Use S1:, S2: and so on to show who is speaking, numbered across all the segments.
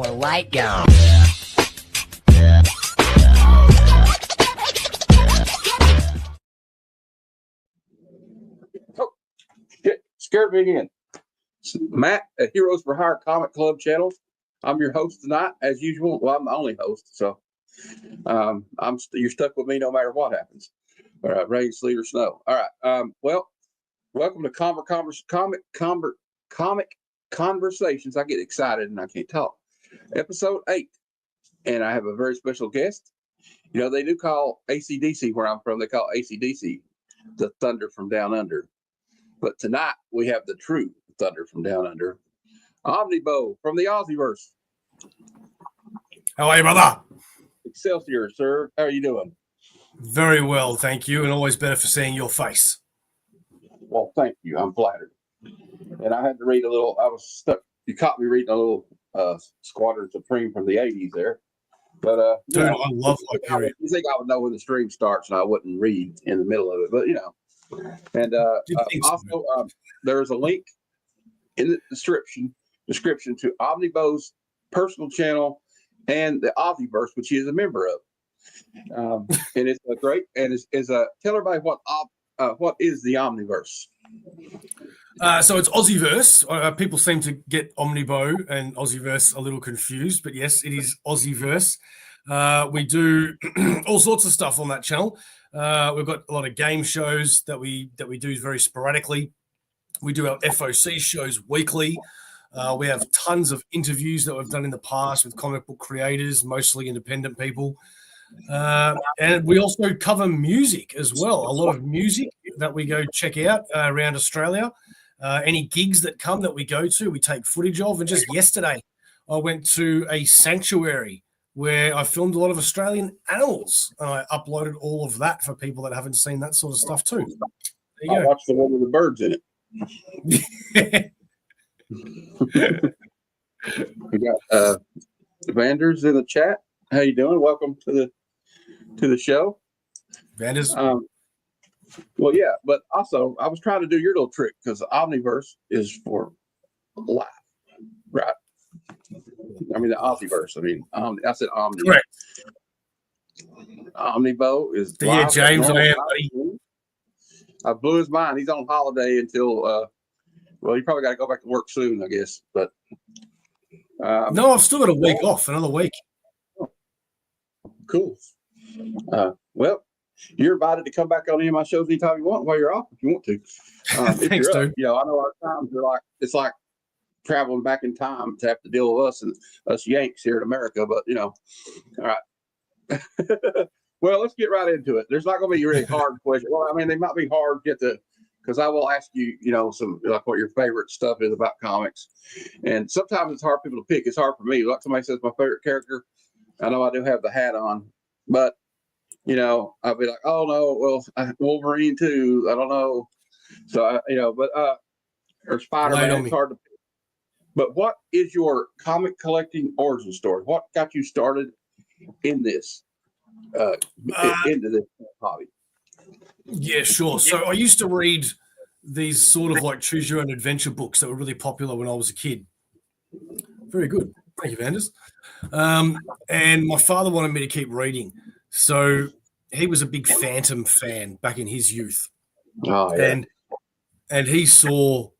S1: our light gun.
S2: Oh, shit. Scared me again. Matt at Heroes for Hire Comic Club channel. I'm your host tonight, as usual. Well, I'm the only host, so you're stuck with me no matter what happens. All right, rain, sleet, or snow. All right. Well, welcome to Comic Conversations. I get excited and I can't talk. Episode 8, and I have a very special guest. You know, they do call AC/DC where I'm from. They call AC/DC the Thunder from Down Under. But tonight we have the true Thunder from Down Under, Omnibo from the Aussieverse.
S3: How are you, brother?
S2: Excelsior, sir. How are you doing?
S3: Very well, thank you, and always better for seeing your face.
S2: Well, thank you. I'm flattered. And I had to read a little. I was stuck. You caught me reading a little Squadron Supreme from the 80s there. But
S3: dude, I love Hyperion.
S2: You think I would know when the stream starts and I wouldn't read in the middle of it, but you know. And also, there's a link in the description to Omnibo's personal channel and the Aussieverse, which he is a member of. And it's a great. And tell everybody what is the Omniverse.
S3: So it's Aussieverse. People seem to get Omnibo and Aussieverse a little confused, but yes, it is Aussieverse. We do all sorts of stuff on that channel. We've got a lot of game shows that we do very sporadically. We do our FOC shows weekly. We have tons of interviews that we've done in the past with comic book creators, mostly independent people. And we also cover music as well. A lot of music that we go check out around Australia. Any gigs that come that we go to, we take footage of. And just yesterday, I went to a sanctuary where I filmed a lot of Australian animals. And I uploaded all of that for people that haven't seen that sort of stuff too. There you go.
S2: Watch the one with the birds in it. We got Vanders in the chat. How you doing? Welcome to the show,
S3: Vanders.
S2: Well, yeah, but also I was trying to do your little trick because the Omniverse is for life, right? I mean the Aussieverse. I mean, I said Omni.
S3: Correct.
S2: Omnibo is.
S3: Yeah, James, I am, buddy.
S2: I blew his mind. He's on holiday until. Well, you probably got to go back to work soon, I guess. But
S3: no, I've still got a week off. Another week.
S2: Cool. Well, you're invited to come back on any of my shows anytime you want while you're off, if you want to.
S3: Thanks, dude.
S2: You know, I know our times are it's like traveling back in time to have to deal with us and us Yanks here in America. But you know, all right. Well, let's get right into it. There's not going to be really hard questions. Well, I mean, they might be hard to get to. Because I will ask you, you know, some like what your favorite stuff is about comics, and sometimes it's hard for people to pick. It's hard for me. Like somebody says my favorite character, I know I do have the hat on, but you know, I'll be like, oh no, well, Wolverine too. I don't know, so you know, but or Spider-Man. It's hard to pick. But what is your comic collecting origin story? What got you started in this into this hobby?
S3: Yeah, sure. So I used to read these sort of like choose your own adventure books that were really popular when I was a kid. Very good. Thank you, Vanders. And my father wanted me to keep reading. So he was a big Phantom fan back in his youth.
S2: Oh, yeah.
S3: And he saw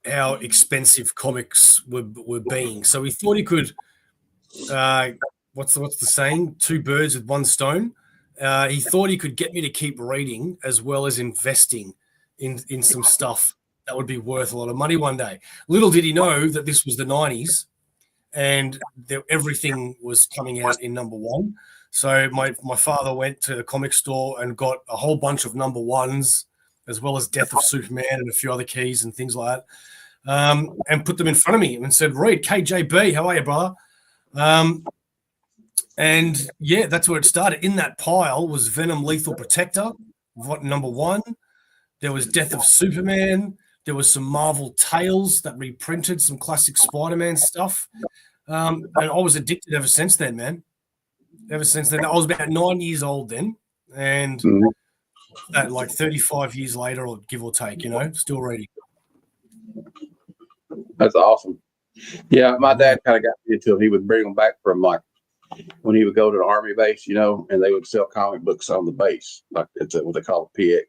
S3: how expensive comics were being. So he thought he could what's the saying? 2 birds with 1 stone. He thought he could get me to keep reading as well as investing in some stuff that would be worth a lot of money one day. Little did he know that this was the 90s and everything was coming out in #1. So my father went to the comic store and got a whole bunch of #1s as well as Death of Superman and a few other keys and things like that, and put them in front of me and said, read KJB, how are you, brother? And yeah, that's where it started. In that pile was Venom Lethal Protector, #1. There was Death of Superman. There was some Marvel Tales that reprinted some classic Spider-Man stuff. And I was addicted ever since then, man. Ever since then. I was about 9 years old then. And like 35 years later, or give or take, you know, still reading.
S2: That's awesome. Yeah, my dad kind of got me into it. He would bring them back from like when he would go to the army base, and they would sell comic books on the base, like it's what they call a PX.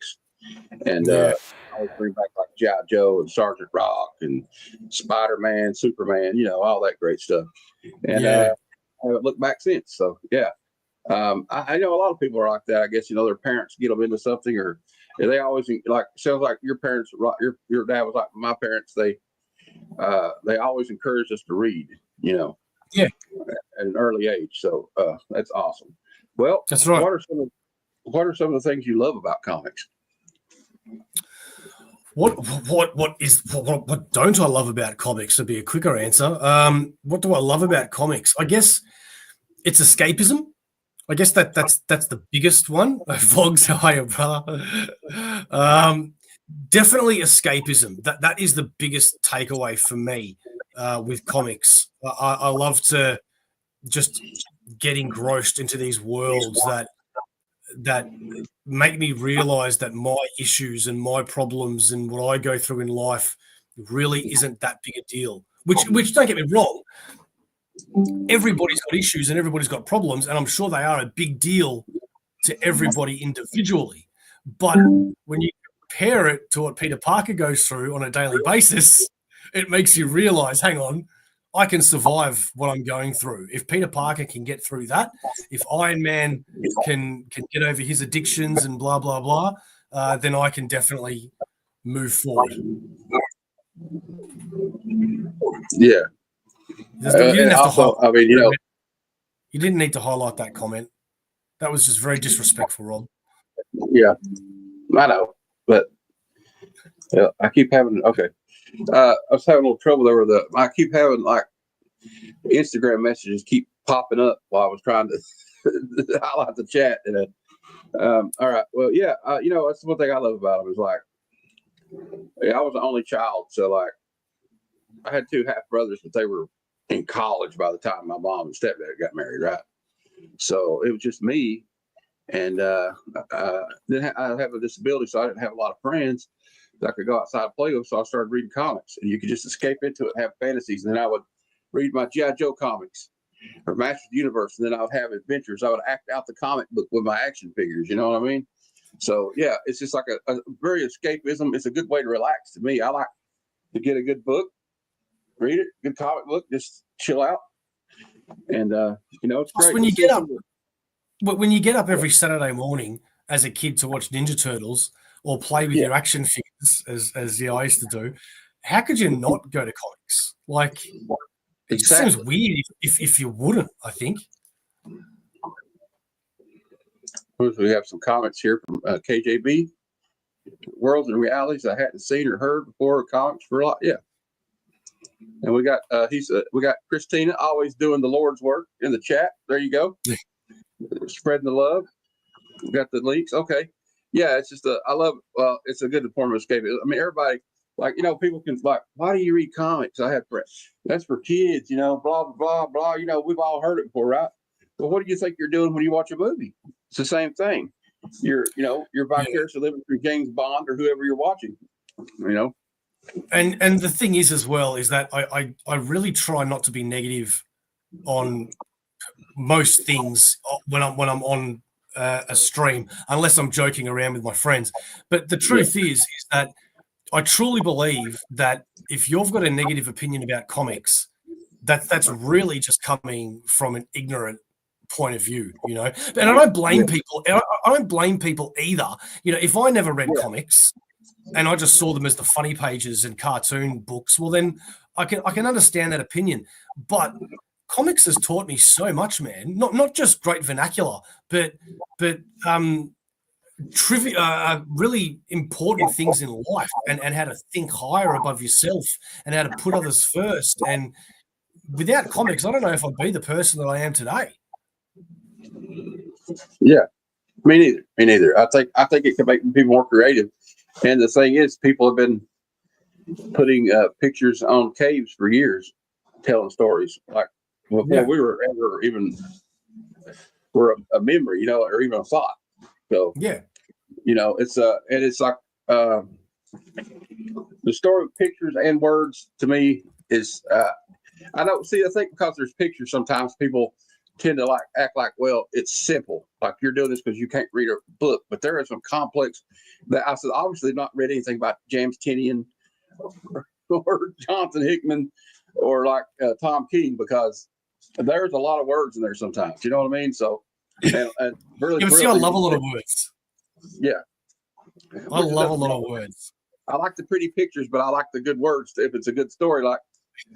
S2: And
S3: Yeah.
S2: I would bring back like G.I. Joe and Sergeant Rock and Spider-Man, Superman, all that great stuff. And
S3: Yeah.
S2: I haven't looked back since. So yeah. I know a lot of people are like that. I guess, their parents get them into something, or they always like, sounds like your parents, your dad was like my parents. They always encouraged us to read,
S3: Yeah.
S2: at an early age. So that's awesome. Well,
S3: That's right.
S2: what are some of the things you love about comics?
S3: What don't I love about comics? To be a quicker answer, what do I love about comics? I guess it's escapism. I guess that's the biggest one. Vlogs, how are you, brother? Definitely escapism. That is the biggest takeaway for me with comics. I love to just get engrossed into these worlds that make me realize that my issues and my problems and what I go through in life really isn't that big a deal. Which don't get me wrong, everybody's got issues and everybody's got problems, and I'm sure they are a big deal to everybody individually. But when you compare it to what Peter Parker goes through on a daily basis, it makes you realize, hang on, I can survive what I'm going through. If Peter Parker can get through that, if Iron Man can get over his addictions and blah, blah, blah, then I can definitely move forward.
S2: Yeah.
S3: You didn't have
S2: also,
S3: to you didn't need to highlight that comment. That was just very disrespectful, Rob.
S2: Yeah, I know, but I keep having I was having a little trouble there with I keep having like Instagram messages keep popping up while I was trying to highlight the chat. And all right, well, yeah, that's one thing I love about them is like, I was the only child, so like, I had two half brothers, but they were in college by the time my mom and stepdad got married, right? So it was just me, and then I have a disability, so I didn't have a lot of friends that I could go outside and play with. So I started reading comics, and you could just escape into it, and have fantasies. And then I would read my G.I. Joe comics or Masters of the Universe, and then I would have adventures. I would act out the comic book with my action figures. You know what I mean? So yeah, it's just like a very escapism. It's a good way to relax to me. I like to get a good book, read it, good comic book, just chill out, and it's great.
S3: When you get up every Saturday morning as a kid to watch Ninja Turtles or play with your action figures, as I used to do, how could you not go to comics? Like, it just seems weird if you wouldn't, I think.
S2: We have some comments here from KJB. Worlds and realities I hadn't seen or heard before. Comics for a lot, yeah. And we got we got Christina always doing the Lord's work in the chat. There you go, spreading the love. We got the links. Okay, yeah, it's just I love. Well, it's a good form of escape. I mean, everybody people can like, why do you read comics? I have friends. That's for kids, blah blah blah blah. We've all heard it before, right? But what do you think you're doing when you watch a movie? It's the same thing. You're vicariously living through James Bond or whoever you're watching.
S3: And the thing is, as well, is that I really try not to be negative on most things when I'm on a stream, unless I'm joking around with my friends. But the truth is that I truly believe that if you've got a negative opinion about comics, that's really just coming from an ignorant point of view, And I don't blame people. I don't blame people either. If I never read comics and I just saw them as the funny pages and cartoon books, well, then I can understand that opinion. But comics has taught me so much, man. Not just great vernacular, but really important things in life, and how to think higher above yourself, and how to put others first. And without comics, I don't know if I'd be the person that I am today.
S2: Yeah, me neither. I think it can make people more creative. And the thing is, people have been putting pictures on caves for years, telling stories like before we were ever even a memory, or even a thought. So it's like the story of pictures and words to me is I don't see. I think because there's pictures, sometimes people tend to like act like, well, it's simple. Like you're doing this because you can't read a book, but there is some complex that I said, obviously not read anything about James Tinian or Jonathan Hickman or like Tom King, because there's a lot of words in there sometimes. You know what I mean? So, and really,
S3: You see, I love a lot of words.
S2: Yeah.
S3: I love a lot of words.
S2: I like the pretty pictures, but I like the good words. If it's a good story, like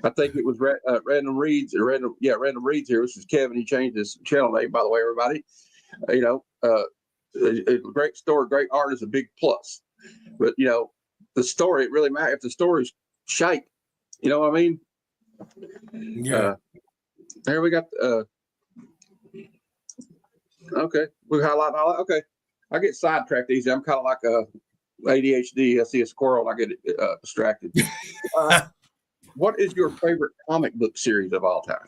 S2: I think it was Random Reads Random Reads here. This is Kevin. He changed his channel name, by the way, everybody. A great story, great art is a big plus. But the story, it really matters. If the story's shite, you know what I mean?
S3: Yeah.
S2: Here we got. Okay, we highlight. Okay, I get sidetracked easy. I'm kind of like ADHD. I see a squirrel and I get distracted. What is your favorite comic book series of all time?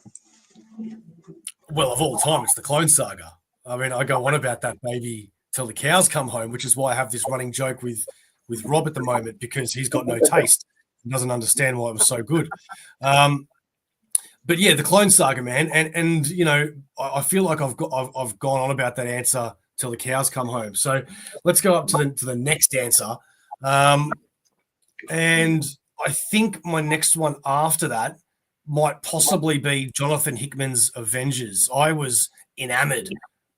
S3: Well, of all time, it's the Clone Saga. I mean, I go on about that baby till the cows come home, which is why I have this running joke with Rob at the moment, because he's got no taste. He doesn't understand why it was so good. But yeah, the Clone Saga, man, and I feel like I've gone on about that answer till the cows come home. So let's go up to the next answer, and I think my next one after that might possibly be Jonathan Hickman's Avengers. I was enamored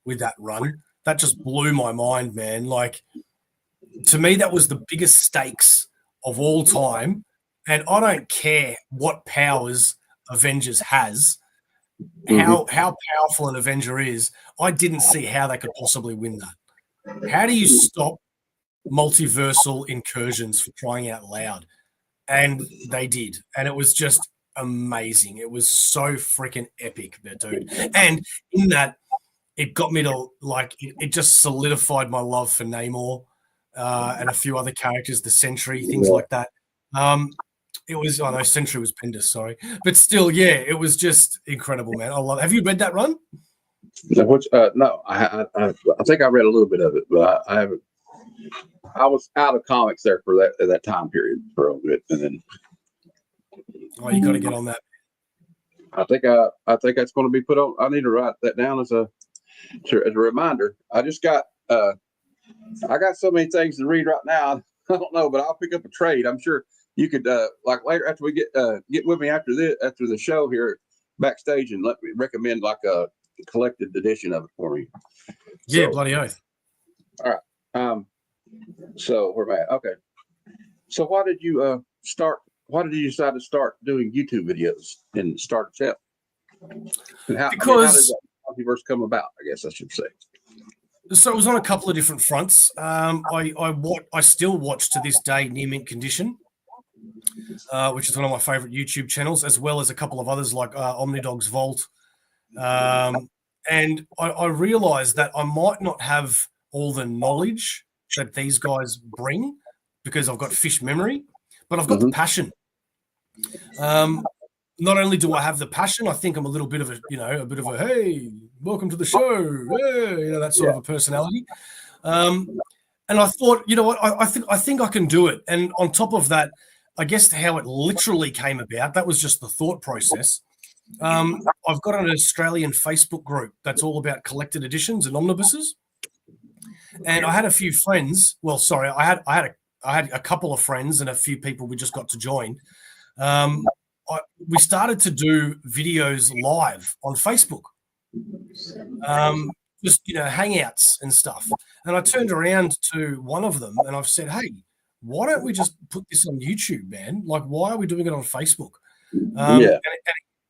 S3: with that run. That just blew my mind, man. Like, to me, that was the biggest stakes of all time, and I don't care what powers Avengers has, how powerful an Avenger is. I didn't see how they could possibly win that. How do you stop multiversal incursions, for crying out loud? And they did, and it was just amazing. It was so freaking epic, dude. And in that, it got me to it just solidified my love for Namor and a few other characters, the Sentry, things like that. It was, no, Sentry was Bendis, sorry. But still, yeah, it was just incredible, man. I love it. Have you read that run?
S2: No, I think I read a little bit of it, but I haven't. I was out of comics there for that time period for a bit, and then.
S3: Oh, you got to get on that.
S2: I think that's going to be put on. I need to write that down as a reminder. I just got. I got so many things to read right now. I don't know, but I'll pick up a trade. I'm sure you could later after we get with me after the show here backstage and let me recommend like a collected edition of it for me.
S3: Yeah, bloody oath.
S2: All right. So where am I at? Okay. So why did you decide to start doing YouTube videos and start a channel? And how did that multiverse come about? I guess I should say.
S3: So it was on a couple of different fronts. I still watch to this day Near Mint Condition, which is one of my favorite YouTube channels, as well as a couple of others like Omnidog's Vault. And I realized that I might not have all the knowledge that these guys bring because I've got fish memory, but I've got the passion. Not only do I have the passion, I think I'm a little bit of a hey, welcome to the show, hey, that sort of a personality. And I thought, you know what, I think I can do it. And on top of that, I guess how it literally came about, that was just the thought process. I've got an Australian Facebook group that's all about collected editions and omnibuses. And I had a few friends. Well, sorry, I had a couple of friends and a few people we just got to join. We started to do videos live on Facebook, just hangouts and stuff. And I turned around to one of them and I've said, "Hey, why don't we just put this on YouTube, man? Like, why are we doing it on Facebook?"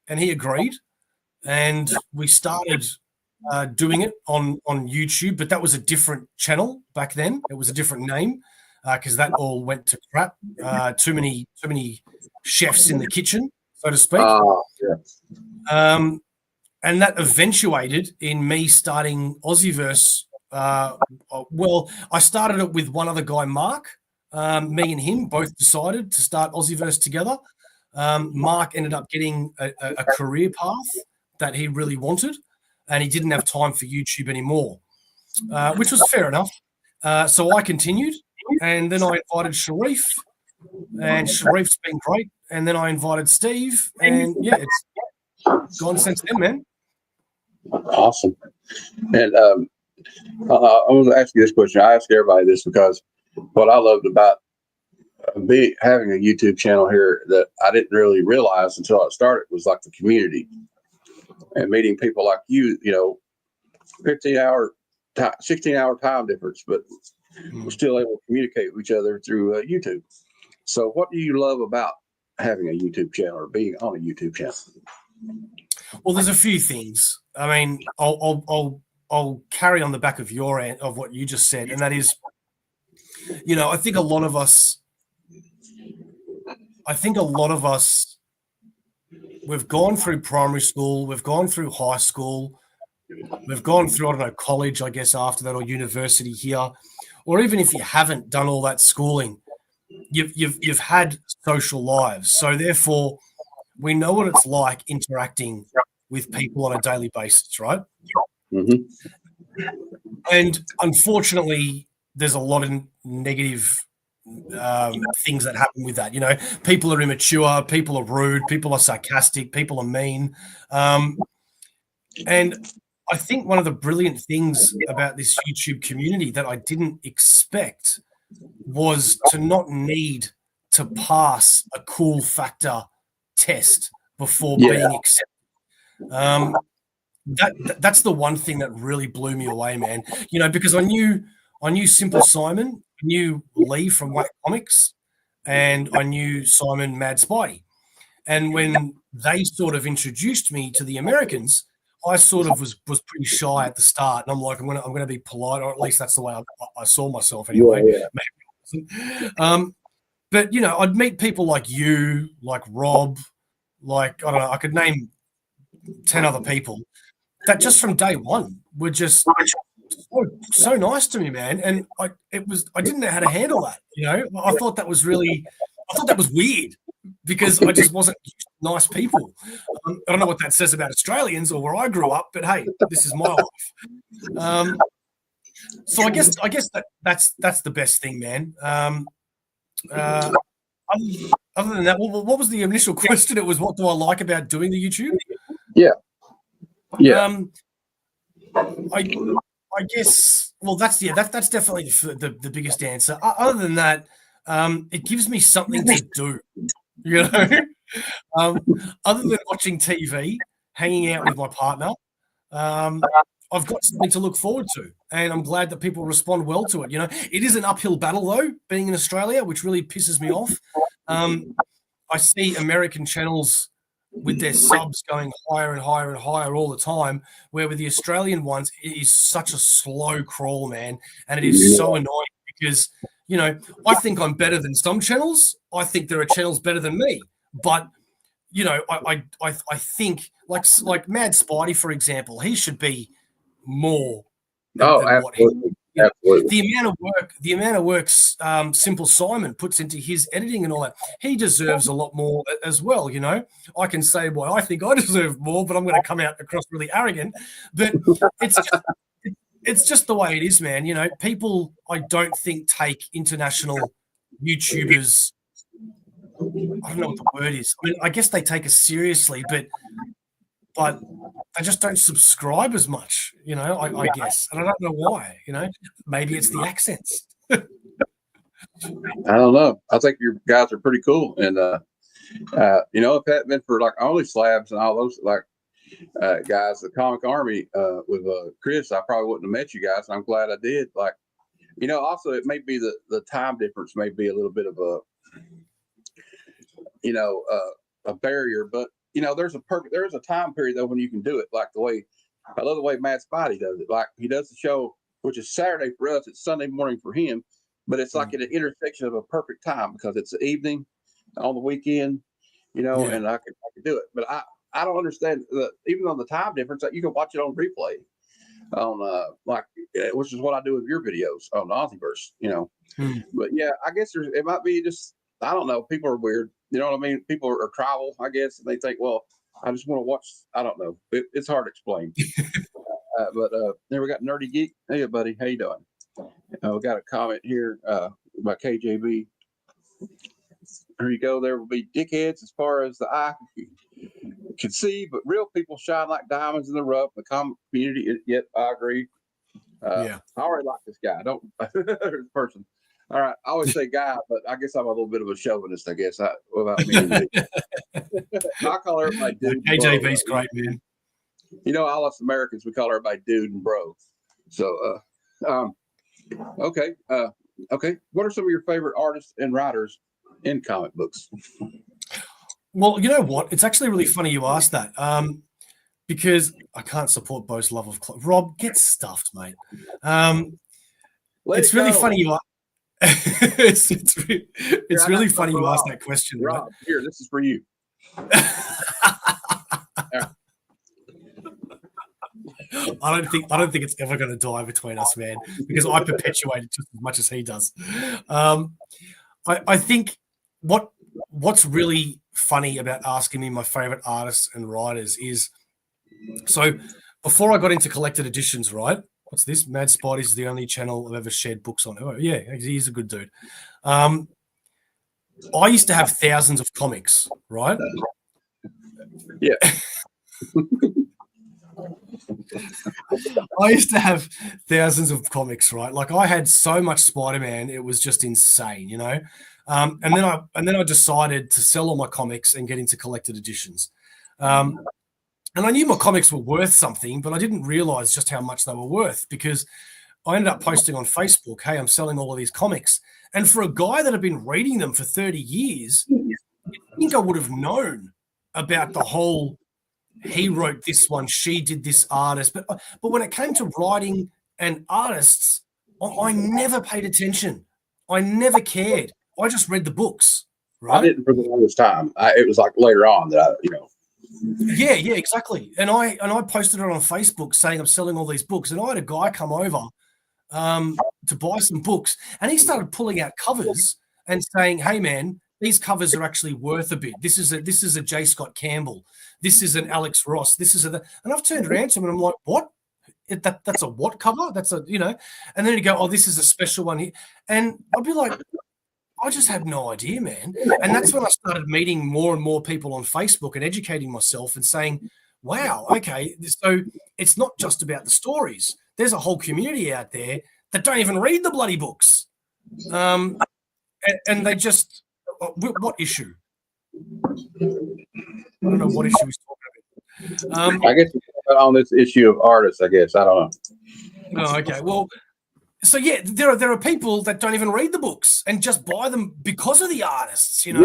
S3: And he agreed, and we started doing it on YouTube. But that was a different channel back then. It was a different name because that all went to crap. Too many chefs in the kitchen, so to speak. And that eventuated in me starting Aussieverse. Well, I started it with one other guy, Mark. Me and him both decided to start Aussieverse together. Mark ended up getting a career path that he really wanted, and he didn't have time for YouTube anymore, which was fair enough. So I continued, and then I invited Sharif, and Sharif's been great. and then I invited Steve, and yeah, it's gone since then, man.
S2: Awesome. And I want to ask you this question. I ask everybody this because what I loved about having a YouTube channel here that I didn't really realize until I started was like the community and meeting people like you. 15-hour, 16-hour time difference, but we're still able to communicate with each other through YouTube. So, what do you love about having a YouTube channel or being on a YouTube channel?
S3: Well, there's a few things. I mean, I'll carry on the back of your end of what you just said, and that is, I think a lot of us, we've gone through primary school, we've gone through high school, we've gone through, I don't know, college, I guess, after that, or university here, or even if you haven't done all that schooling, you've had social lives. So therefore, we know what it's like interacting with people on a daily basis, right?
S2: Mm-hmm.
S3: And unfortunately, there's a lot of negative things that happen with that. People are immature, people are rude, people are sarcastic, people are mean. And I think one of the brilliant things about this YouTube community that I didn't expect was to not need to pass a cool factor test before being accepted. That's the one thing that really blew me away, man. Because I knew Simple Simon, I knew Lee from Whack Comics, and I knew Simon Mad Spidey. And when they sort of introduced me to the Americans, I sort of was pretty shy at the start, and I'm like, I'm gonna be polite, or at least that's the way I saw myself anyway. Yeah. But I'd meet people like you, like Rob, like I don't know, I could name 10 other people that just from day one were just so nice to me, man. And I didn't know how to handle that. I thought that was weird because I just wasn't nice people. I don't know what that says about Australians or where I grew up, but hey, this is my life. So I guess that's the best thing, man. Other than that, what was the initial question? It was, what do I like about doing the YouTube?
S2: Yeah.
S3: I guess. Well, that's definitely the biggest answer. Other than that, it gives me something to do. Other than watching TV, hanging out with my partner, I've got something to look forward to, and I'm glad that people respond well to it. It is an uphill battle though, being in Australia, which really pisses me off. I see American channels with their subs going higher and higher and higher all the time, where with the Australian ones, it is such a slow crawl, man, and it is so annoying because I think I'm better than some channels. I think there are channels better than me, but I think like Mad Spidey, for example, he should be more than what he.
S2: Absolutely.
S3: The amount of work Simple Simon puts into his editing and all that, he deserves a lot more as well. I can say, well, I think I deserve more, but I'm going to come out across really arrogant. But it's just the way it is, man. People, I don't think, take international YouTubers. I don't know what the word is. I mean, I guess they take us seriously, but they just don't subscribe as much, I guess. And I don't know why, maybe it's the accents.
S2: I don't know. I think your guys are pretty cool. And, if it hadn't been for like Only Slabs and all those guys, the Comic Army with Chris, I probably wouldn't have met you guys. And I'm glad I did. Like, also it may be the time difference may be a little bit of a barrier, but there's a time period though when you can do it. Like I love the way Matt Spidey does it. Like he does the show, which is Saturday for us, it's Sunday morning for him, but it's like at an intersection of a perfect time because it's the evening on the weekend, and I can do it. But I don't understand even on the time difference that you can watch it on replay on which is what I do with your videos on the Aussieverse, But yeah, I guess it might be just, I don't know. People are weird. You know what I mean? People are tribal, I guess, and they think, well, I just want to watch. I don't know. It's hard to explain. But then we got Nerdy Geek. Hey, buddy, how you doing? We got a comment here by KJB. Here you go. There will be dickheads as far as the eye can see, but real people shine like diamonds in the rough. The comic community, yet I agree.
S3: Yeah.
S2: I already like this guy. Don't person. All right. I always say guy, but I guess I'm a little bit of a chauvinist, I guess. Without me. I call everybody dude.
S3: KJV's great, man.
S2: You know, all us Americans, we call everybody dude and bro. So, okay. Okay. What are some of your favorite artists and writers in comic books?
S3: Well, you know what? It's actually really funny you asked that. Because I can't support Bo's love of Rob, get stuffed, mate. It's really funny you it's really funny you asked that question.
S2: Rob, here, this is for you.
S3: I don't think it's ever going to die between us, man, because I perpetuate it just as much as he does. I think what's really funny about asking me my favorite artists and writers is, so before I got into collected editions, right? What's this? Mad Spidey's the only channel I've ever shared books on. Oh, yeah, he's a good dude. I used to have thousands of comics, right?
S2: Yeah.
S3: I used to have thousands of comics, right? Like I had so much Spider-Man, it was just insane, you know. And then I decided to sell all my comics and get into collected editions. And I knew my comics were worth something, but I didn't realize just how much they were worth because I ended up posting on Facebook, hey, I'm selling all of these comics. And for a guy that had been reading them for 30 years, I think I would have known about the whole, he wrote this one, she did this artist. But when it came to writing and artists, I never paid attention. I never cared. I just read the books, right?
S2: I didn't for the longest time. It was like later on that I.
S3: Yeah, exactly. And I posted it on Facebook saying I'm selling all these books. And I had a guy come over to buy some books, and he started pulling out covers and saying, "Hey, man, these covers are actually worth a bit. This is a J. Scott Campbell. This is an Alex Ross. This is a." And I've turned around to him and I'm like, "What? That's a what cover? That's a, you know?" And then he'd go, "Oh, this is a special one here," and I'd be like, I just had no idea, man. And that's when I started meeting more and more people on Facebook and educating myself and saying, wow, okay, so it's not just about the stories. There's a whole community out there that don't even read the bloody books. And they just, what issue? I don't know what issue he's talking about.
S2: I guess on this issue of artists, I guess. I don't know.
S3: Oh, okay. Well, so yeah, there are people that don't even read the books and just buy them because of the artists, you know.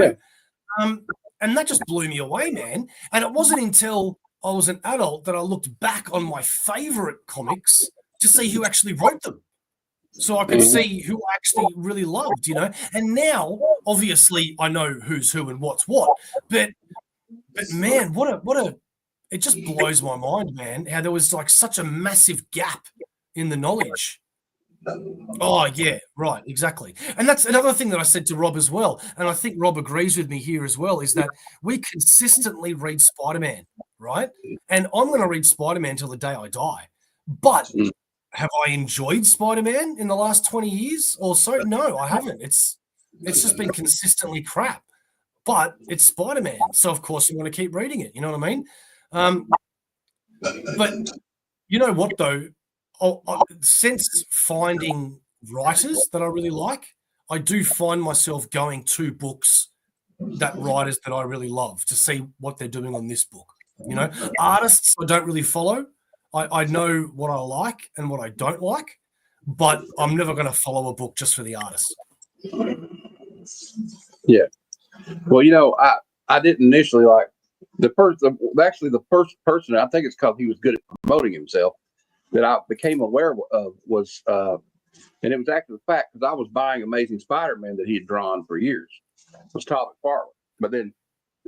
S2: Yeah.
S3: And that just blew me away, man. And it wasn't until I was an adult that I looked back on my favorite comics to see who actually wrote them, so I could see who I actually really loved, you know. And now, obviously, I know who's who and what's what. But man, what a it just blows my mind, man. How there was like such a massive gap in the knowledge. Oh, yeah, right, exactly. And that's another thing that I said to Rob as well, and I think Rob agrees with me here as well, is that we consistently read Spider-Man, right? And I'm going to read Spider-Man till the day I die. But have I enjoyed Spider-Man in the last 20 years or so? No, I haven't. It's just been consistently crap. But it's Spider-Man, so of course you want to keep reading it, you know what I mean? But you know what, though? Since finding writers that I really like, I do find myself going to books that writers that I really love to see what they're doing on this book. You know, artists I don't really follow. I know what I like and what I don't like, but I'm never going to follow a book just for the artist.
S2: Yeah. Well, you know, I didn't initially like the first person, I think it's because he was good at promoting himself, that I became aware of was, and it was after the fact, because I was buying Amazing Spider-Man that he had drawn for years. It was Todd McFarlane. But then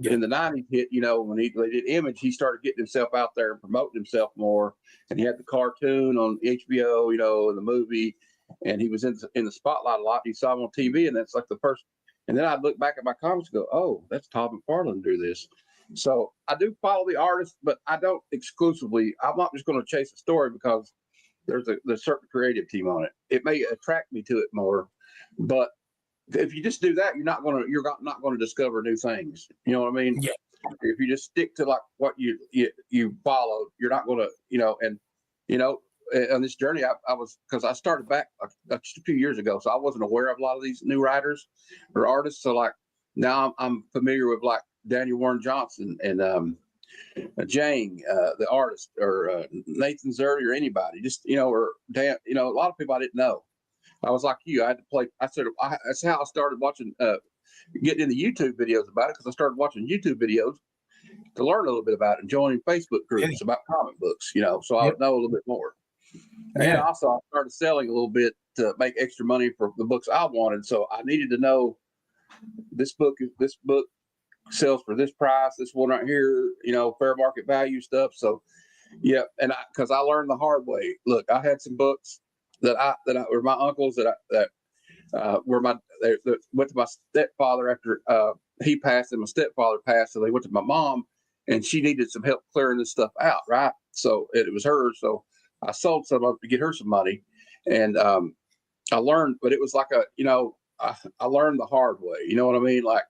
S2: in the 90s hit, you know, when he did Image, he started getting himself out there and promoting himself more. And he had the cartoon on HBO, you know, and the movie, and he was in the spotlight a lot. You saw him on TV, and that's like the first. And then I'd look back at my comics and go, oh, that's Todd McFarlane do this. So I do follow the artist, but I don't exclusively. I'm not just going to chase a story because there's a certain creative team on it. It may attract me to it more, but if you just do that, you're not gonna discover new things. You know what I mean?
S3: Yeah.
S2: If you just stick to like what you follow, you're not gonna, and on this journey, I was, because I started back just a few years ago, so I wasn't aware of a lot of these new writers or artists. So like now I'm familiar with like Daniel Warren Johnson and Jang, the artist, or Nathan Zerdy, or anybody, just or Dan, a lot of people I didn't know. I was like you. I had to play. That's how I started watching, getting into YouTube videos about it, because I started watching YouTube videos to learn a little bit about it and joining Facebook groups about comic books, so I would know a little bit more. And also, I started selling a little bit to make extra money for the books I wanted. So I needed to know this book sells for this price, this one right here, fair market value stuff. So yeah, and because I learned the hard way. Look, I had some books that were my uncles that went to my stepfather after he passed, and my stepfather passed, so they went to my mom, and she needed some help clearing this stuff out, right? So it was hers. So I sold some of it to get her some money, and I learned, but it was like I learned the hard way. You know what I mean? Like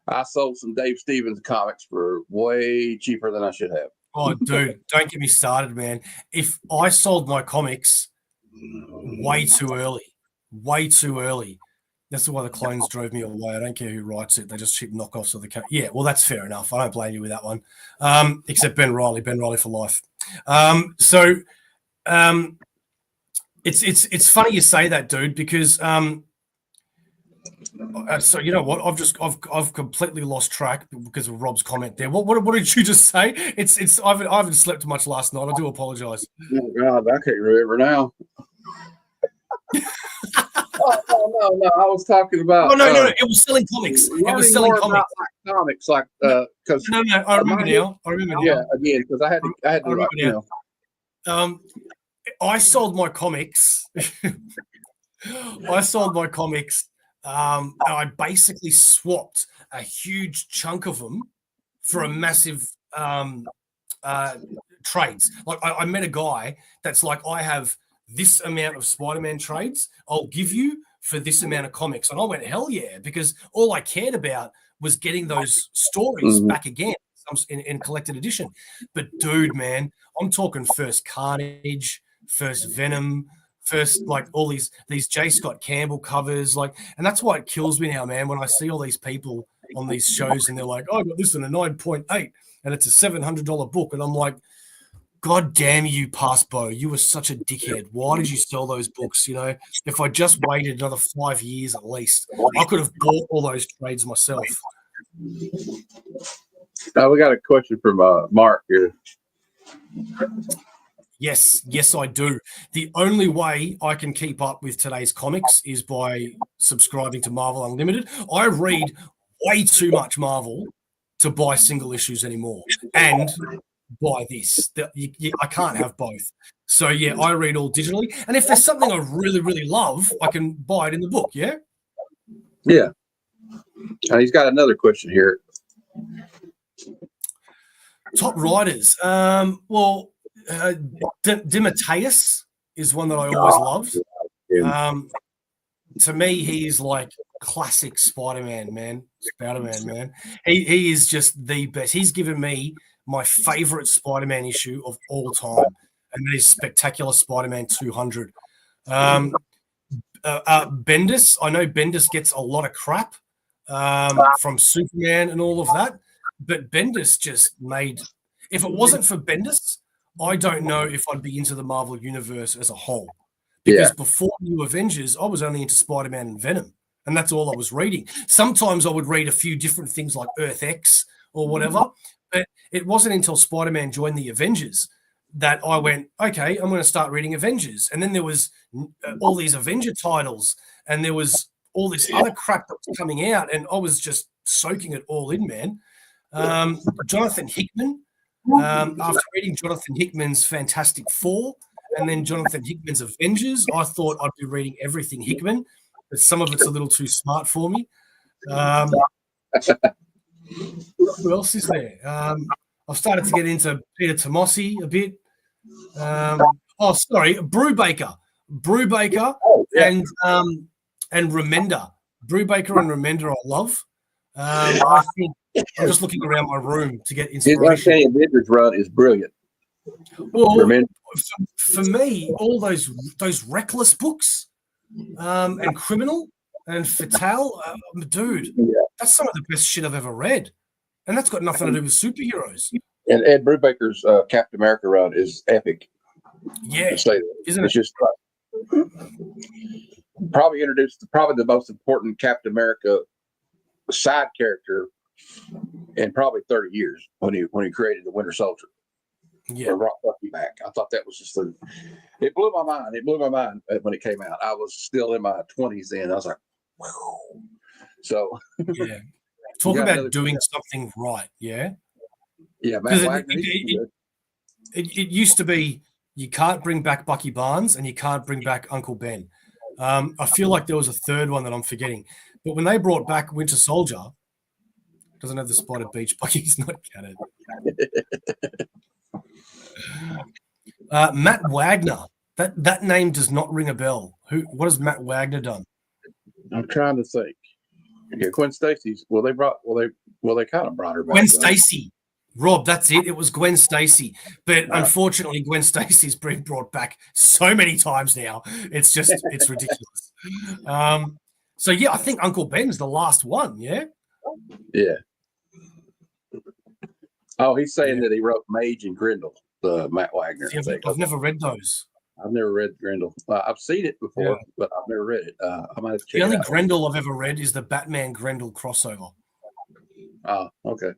S2: I sold some Dave Stevens comics for way cheaper than I should have.
S3: Oh, dude, don't get me started, man. If I sold my comics way too early. That's why the clones drove me away. I don't care who writes it; they just cheap knockoffs of the. Yeah, well, that's fair enough. I don't blame you with that one. Except Ben Riley for life. It's funny you say that, dude, because so you know what? I've completely lost track because of Rob's comment there. What did you just say? I haven't slept much last night. I do apologize.
S2: Oh God, I can't remember now. Oh, no, I was talking about.
S3: Oh no, it was selling comics. It was selling comics.
S2: Comics, like because
S3: no, I remember now.
S2: Yeah, again, because I had to,
S3: I sold my comics. I basically swapped a huge chunk of them for a massive trades. Like I met a guy that's like, I have this amount of Spider-Man trades I'll give you for this amount of comics. And I went, hell yeah, because all I cared about was getting those stories back again in collected edition. But dude, man, I'm talking first Carnage, first Venom, first like all these J. Scott Campbell covers, and that's why it kills me now, man, when I see all these people on these shows and they're like, oh, I got this in a 9.8 and it's a $700 book. And I'm like, God damn you, Passbo. You were such a dickhead. Why did you sell those books? If I just waited another 5 years at least, I could have bought all those trades myself.
S2: We got a question from Mark here.
S3: Yes, I do. The only way I can keep up with today's comics is by subscribing to Marvel Unlimited. I read way too much Marvel to buy single issues anymore. And buy this. I can't have both. So yeah, I read all digitally. And if there's something I really, really love, I can buy it in the book. Yeah.
S2: Yeah. And he's got another question here.
S3: Top writers. DeMatteis is one that I always loved. To me, he's like classic Spider-Man, man. He is just the best. He's given me my favorite Spider-Man issue of all time, and that is Spectacular Spider-Man 200. Bendis, I know Bendis gets a lot of crap from Superman and all of that, but Bendis just made. If it wasn't for Bendis, I don't know if I'd be into the Marvel Universe as a whole. Because before New Avengers, I was only into Spider-Man and Venom, and that's all I was reading. Sometimes I would read a few different things like Earth X or whatever, but it wasn't until Spider-Man joined the Avengers that I went, okay, I'm going to start reading Avengers. And then there was all these Avenger titles, and there was all this other crap that was coming out, and I was just soaking it all in, man. Jonathan Hickman, after reading Jonathan Hickman's Fantastic Four and then Jonathan Hickman's Avengers, I thought I'd be reading everything Hickman, but some of it's a little too smart for me. Who else is there? I've started to get into Peter Tomasi a bit. Brubaker. And Remender. Brubaker and Remender I love. I think I'm just looking around my room to get
S2: His
S3: inspiration.
S2: Uncanny Avengers run is brilliant.
S3: Well,
S2: Remender,
S3: for me, all those Reckless books and Criminal and Fatale, dude,
S2: yeah.
S3: that's some of the best shit I've ever read. And that's got nothing to do with superheroes.
S2: And Ed Brubaker's Captain America run is epic.
S3: Yeah,
S2: To say that.
S3: isn't
S2: It's
S3: it?
S2: just probably introduced the most important Captain America side character in probably 30 years when he created the Winter Soldier.
S3: Yeah.
S2: Or brought Bucky back. I thought that was just it blew my mind. It blew my mind when it came out. I was still in my 20s then. I was like, wow. So
S3: Yeah. Talk
S2: got
S3: about
S2: another-
S3: doing something right. Yeah.
S2: yeah, Matt
S3: Because
S2: Wagner.
S3: it used to be you can't bring back Bucky Barnes and you can't bring back Uncle Ben. I feel like there was a third one that I'm forgetting. But when they brought back Winter Soldier, doesn't have the spotted beach. Bucky's not canon. Matt Wagner. That name does not ring a bell. What has Matt Wagner done?
S2: I'm trying to think. Yeah, Gwen Stacy's. They kind of brought her back.
S3: Gwen
S2: though.
S3: Stacy. Rob, that's it. It was Gwen Stacy. But unfortunately, Gwen Stacy's been brought back so many times now. It's ridiculous. So, yeah, I think Uncle Ben's the last one, yeah?
S2: Yeah. Oh, he's saying that he wrote Mage and Grendel, the Matt Wagner.
S3: See, I've never read those.
S2: I've never read Grendel. I've seen it before, but I've never read it. I might have to check
S3: The only
S2: it out.
S3: Grendel I've ever read is the Batman Grendel crossover.
S2: Oh, okay.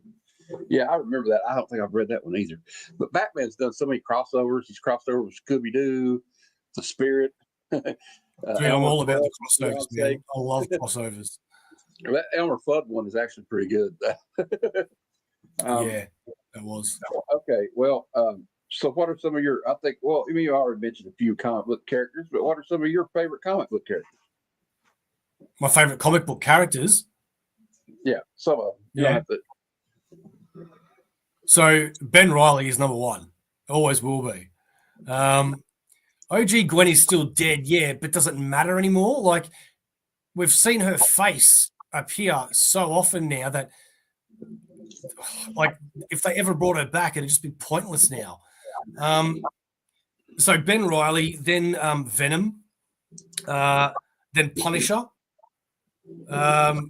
S2: Yeah, I remember that. I don't think I've read that one either. But Batman's done so many crossovers. He's crossed over with Scooby Doo, The Spirit.
S3: Dude, I'm all about the crossovers, man. I love crossovers.
S2: That Elmer Fudd one is actually pretty good.
S3: Yeah, that was.
S2: Okay, well, so what are some of your? I think. Well, I mean, you already mentioned a few comic book characters, but what are some of your favorite comic book characters?
S3: My favorite comic book characters.
S2: Yeah, some of them. You don't have to-
S3: So Ben Riley is number one. Always will be. OG Gwen is still dead, yeah, but doesn't matter anymore. Like, we've seen her face appear so often now that, like, if they ever brought her back, it'd just be pointless now. So Ben Riley, then Venom, then Punisher. Well,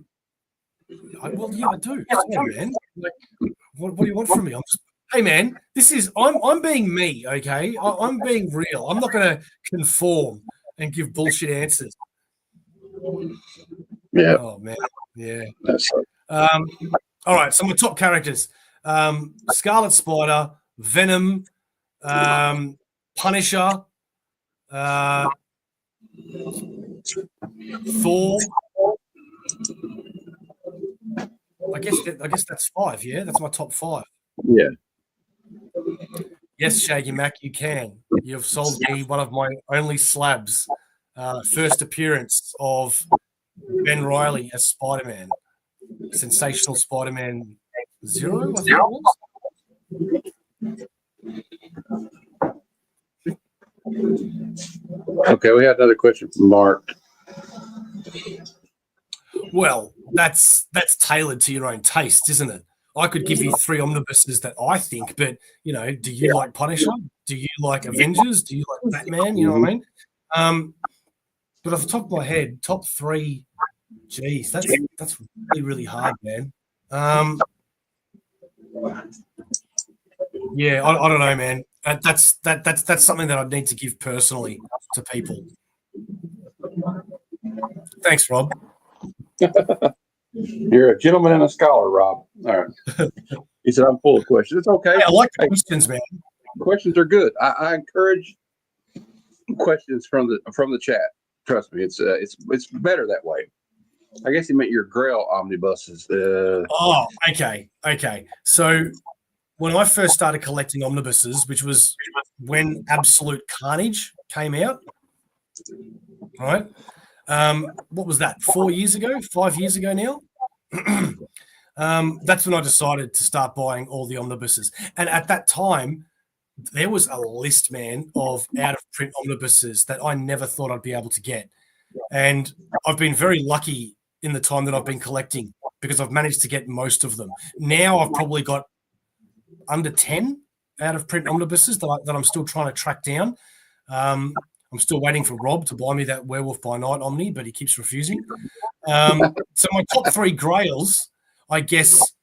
S3: yeah, I do. Yeah, man. Like, what do you want from me? Hey, man, I'm being me, okay? I'm being real. I'm not going to conform and give bullshit answers.
S2: Yeah.
S3: Oh, man. Yeah.
S2: That's
S3: All right, so my top characters. Scarlet Spider, Venom, Punisher, Thor. I guess that's five, yeah? That's my top five.
S2: yeah.
S3: Yes, Shaggy Mac, you can. You've sold me one of my only slabs. First appearance of Ben Riley as Spider-Man. Sensational Spider-Man 0, I think it was.
S2: Okay, we had another question from Mark.
S3: Well, that's tailored to your own taste, isn't it? I could give you 3 omnibuses that I think, but, do you like Punisher? Do you like Avengers? Do you like Batman? You know what I mean? But off the top of my head, top 3, geez, that's really, really hard, man. Yeah, I don't know, man. That's something that I'd need to give personally to people. Thanks, Rob.
S2: You're a gentleman and a scholar, Rob. All right. He said, I'm full of questions. It's okay.
S3: Hey, I like the questions, man.
S2: Questions are good. I encourage questions from the chat. Trust me, it's better that way. I guess he meant your Grail omnibuses.
S3: Oh, okay. So when I first started collecting omnibuses, which was when Absolute Carnage came out, right? What was that? 4 years ago? 5 years ago now? That's when I decided to start buying all the omnibuses. And at that time, there was a list, man, of out-of-print omnibuses that I never thought I'd be able to get. And I've been very lucky in the time that I've been collecting because I've managed to get most of them. Now I've probably got under 10 out of print omnibuses that I'm still trying to track down. I'm still waiting for Rob to buy me that Werewolf by Night Omni, but he keeps refusing. So my top 3 grails, I guess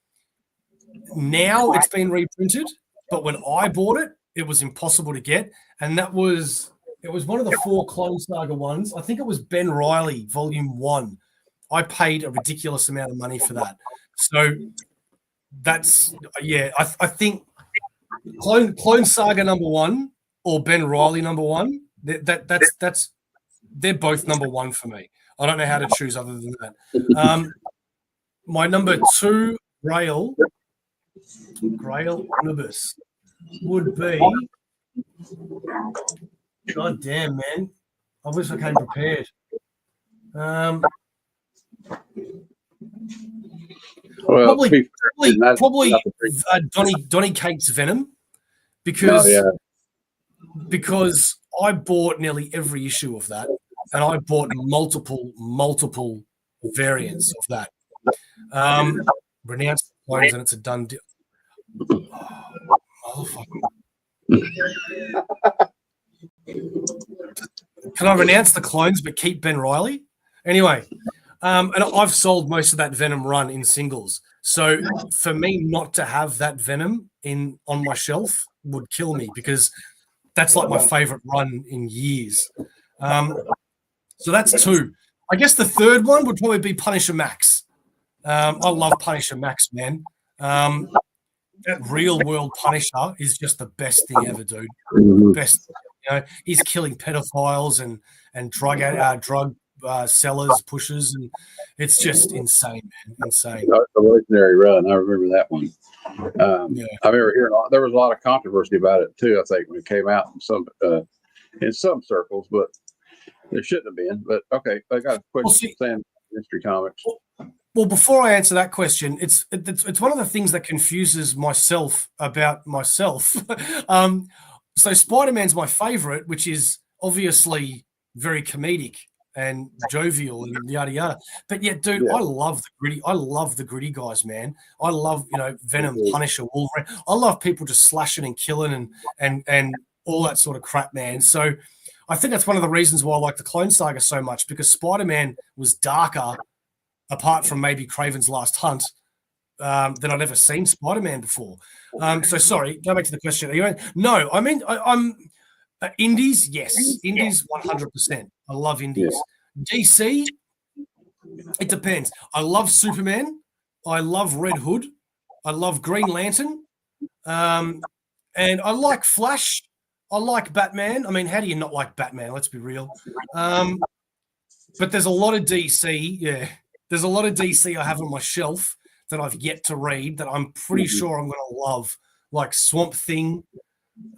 S3: now it's been reprinted, but when I bought it, it was impossible to get. And it was one of the 4 Clone Saga ones. I think it was Ben Riley, Volume 1. I paid a ridiculous amount of money for that. So that's, I think Clone Saga number 1 or Ben Riley number 1, that's they're both number 1 for me. I don't know how to choose other than that. My number 2 Grail omnibus would be, God damn, man. I wish I came prepared. Probably Donny Cates Venom because I bought nearly every issue of that, and I bought multiple variants of that. Renounced clones, and it's a done deal. Oh, motherfucker. Can I renounce the clones but keep Ben Riley? Anyway, and I've sold most of that Venom run in singles. So for me not to have that Venom on my shelf would kill me because that's like my favorite run in years. So that's 2. I guess the third one would probably be Punisher Max. I love Punisher Max, man. That real world Punisher is just the best thing ever, dude. Best, he's killing pedophiles and drug sellers, pushers, and it's just insane, man. Insane.
S2: That's a legendary run. I remember that one. I remember hearing there was a lot of controversy about it too. I think when it came out in some circles, but there shouldn't have been. But okay, I got a question. Saying Mystery Comics.
S3: Well, before I answer that question, it's one of the things that confuses myself about myself. So Spider-Man's my favorite, which is obviously very comedic and jovial and yada yada. But yeah, dude, I love the gritty. I love the gritty guys, man. I love Venom, Punisher, Wolverine. I love people just slashing and killing and all that sort of crap, man. So I think that's one of the reasons why I like the Clone Saga so much, because Spider-Man was darker, apart from maybe Craven's Last Hunt, than I'd ever seen Spider-Man before. So sorry, go back to the question. No, I mean, I'm indies, yes. Indies, 100%. I love indies. Yeah. DC, it depends. I love Superman. I love Red Hood. I love Green Lantern. And I like Flash. I like Batman. I mean, how do you not like Batman? Let's be real. But there's a lot of DC, yeah. There's a lot of DC I have on my shelf that I've yet to read that I'm pretty sure I'm going to love, like Swamp Thing,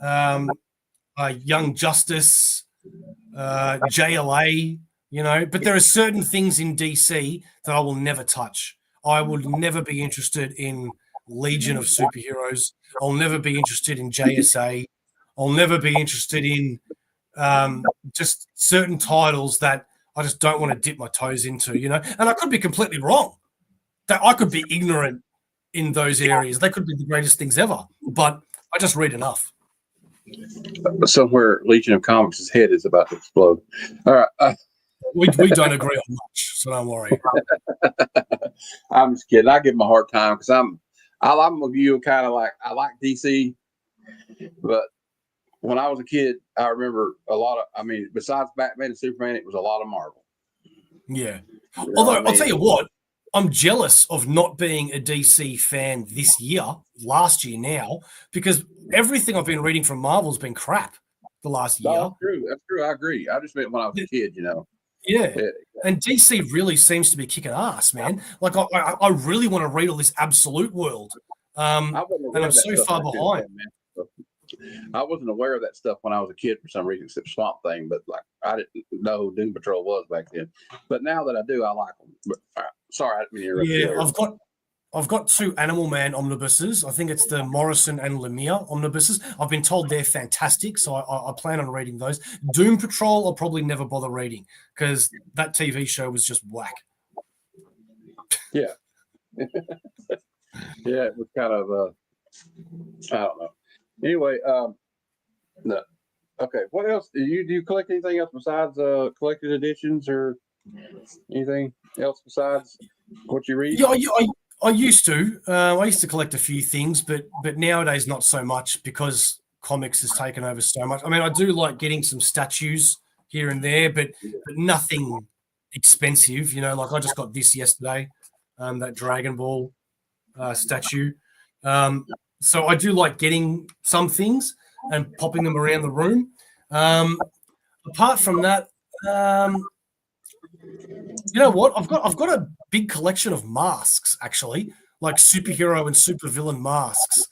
S3: Young Justice, JLA, But there are certain things in DC that I will never touch. I would never be interested in Legion of Superheroes. I'll never be interested in JSA. I'll never be interested in just certain titles that I just don't want to dip my toes into, And I could be completely wrong. That I could be ignorant in those areas. They could be the greatest things ever, but I just read enough.
S2: Somewhere Legion of Comics' head is about to explode. All right.
S3: We don't agree on much, so don't worry.
S2: I'm just kidding. I give him a hard time because I'm with you, kind of like I like DC, but when I was a kid, I remember besides Batman and Superman, it was a lot of Marvel.
S3: Yeah. Although I'll tell you what, I'm jealous of not being a DC fan last year now, because everything I've been reading from Marvel's been crap the last year.
S2: No, that's true. I agree. I just meant when I was a kid,
S3: Yeah. And DC really seems to be kicking ass, man. Like I really want to read all this Absolute World. And I'm so far behind.
S2: I wasn't aware of that stuff when I was a kid for some reason, except Swamp Thing. But like I didn't know who Doom Patrol was back then. But now that I do, I like them. But, sorry, I didn't mean to interrupt you.
S3: Yeah, I've got 2 Animal Man omnibuses. I think it's the Morrison and Lemire omnibuses. I've been told they're fantastic, so I plan on reading those. Doom Patrol, I'll probably never bother reading because that TV show was just whack.
S2: Yeah. Yeah, it was kind of I don't know. Anyway, no. Okay, what else do you collect anything else besides collected editions or anything else besides what you read?
S3: Yeah, I used to. I used to collect a few things, but nowadays not so much because comics has taken over so much. I mean, I do like getting some statues here and there, but nothing expensive. You know, like I just got this yesterday, that Dragon Ball statue. So I do like getting some things and popping them around the room. Apart from that, you know what? I've got a big collection of masks actually, like superhero and supervillain masks.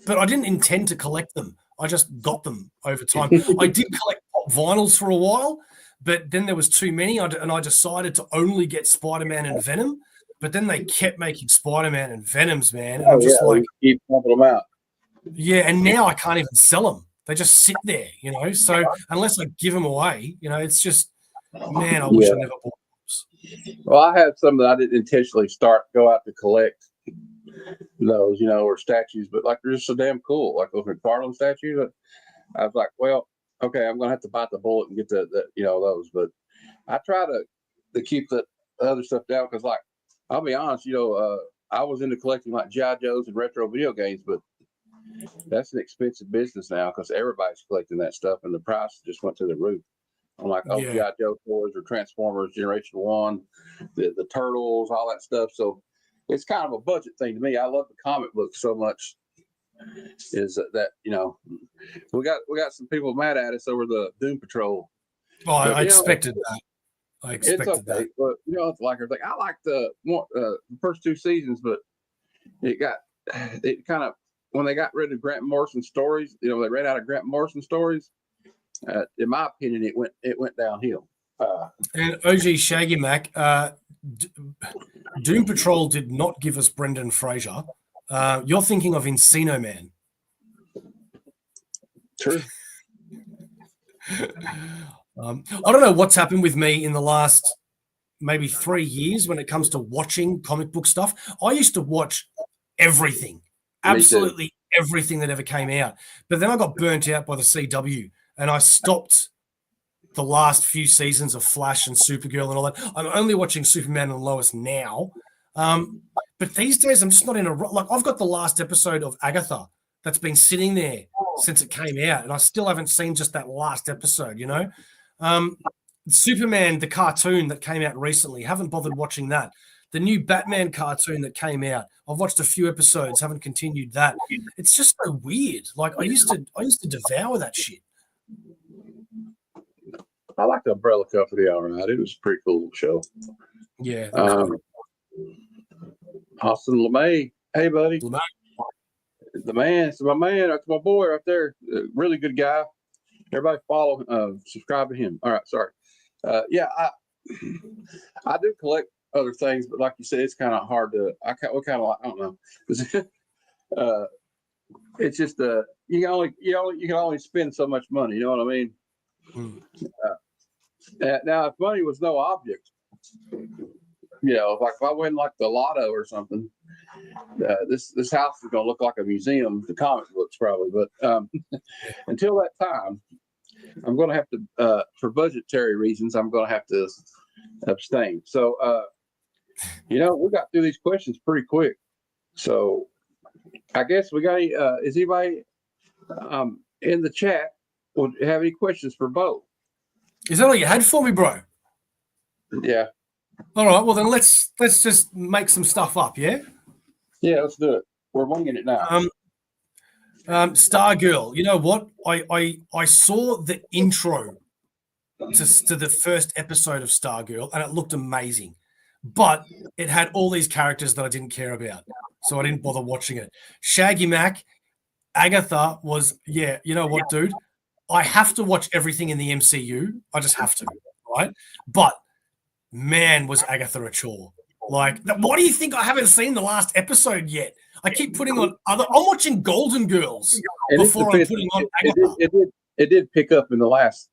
S3: But I didn't intend to collect them. I just got them over time. I did collect pop vinyls for a while, but then there was too many, and I decided to only get Spider-Man and Venom. But then they kept making Spider-Man and Venoms, man, and I'm just like,
S2: keep pumping them out.
S3: yeah. And now I can't even sell them; they just sit there, you know. So unless I give them away, you know, it's just, man, I wish I never bought those.
S2: Well, I had some that I didn't intentionally go out to collect those, you know, or statues, but like they're just so damn cool. Like those McFarlane statues. I was like, well, okay, I'm gonna have to bite the bullet and get the you know, those. But I try to keep the other stuff down because, like, I'll be honest, you know, I was into collecting like G.I. Joes and retro video games, but that's an expensive business now because everybody's collecting that stuff, and the price just went to the roof. I'm like, oh,
S3: Yeah.
S2: G.I. Joe toys or Transformers Generation 1, the Turtles, all that stuff. So it's kind of a budget thing to me. I love the comic books so much. Is that, you know, we got some people mad at us over the Doom Patrol.
S3: Oh, I expected that. I expected that.
S2: But you know, it's like everything. I like the first two seasons, but it kind of, when they got rid of Grant Morrison stories, you know, they ran out of Grant Morrison stories. In my opinion, it went downhill.
S3: And OG Shaggy Mac, Doom Patrol did not give us Brendan Fraser. You're thinking of Encino Man.
S2: True.
S3: I don't know what's happened with me in the last maybe 3 years when it comes to watching comic book stuff. I used to watch everything, absolutely everything that ever came out. But then I got burnt out by the CW and I stopped the last few seasons of Flash and Supergirl and all that. I'm only watching Superman and Lois now. But these days I'm just not in a, like, I've got the last episode of Agatha that's been sitting there since it came out, and I still haven't seen just that last episode, you know? Superman, the cartoon that came out recently, haven't bothered watching that. The new Batman cartoon that came out, I've watched a few episodes, haven't continued that. It's just so weird. Like I used to devour that shit.
S2: I like the Umbrella Company, all right. It was a pretty cool show.
S3: Yeah.
S2: Austin LeMay. Hey, buddy.
S3: LeMay.
S2: The man. It's my man. That's my boy right there. Really good guy. Everybody follow, subscribe to him. All right. Sorry. Yeah, I do collect other things, but like you said, it's kind of hard to. I don't know. It's just you can only spend so much money. You know what I mean? Now, if money was no object, you know, like if I win like the lotto or something, this house is going to look like a museum. The comic books probably, but until that time, I'm going to have to, for budgetary reasons, I'm going to have to abstain. So, you know, we got through these questions pretty quick. So, I guess we got. Is anybody in the chat would have any questions for Bo?
S3: Is that all you had for me, bro?
S2: Yeah.
S3: All right. Well, then let's just make some stuff up. Yeah.
S2: Yeah, let's do it. We're winging it now.
S3: Stargirl. You know what? I saw the intro to the first episode of Stargirl, and it looked amazing, but it had all these characters that I didn't care about, so I didn't bother watching it. Shaggy Mac, Agatha was, yeah. You know what, dude? I have to watch everything in the MCU. I just have to, right? But man, was Agatha a chore. Like, why do you think I haven't seen the last episode yet? I keep putting on other. I'm watching Golden Girls before I'm putting on Agatha.
S2: It did pick up in the last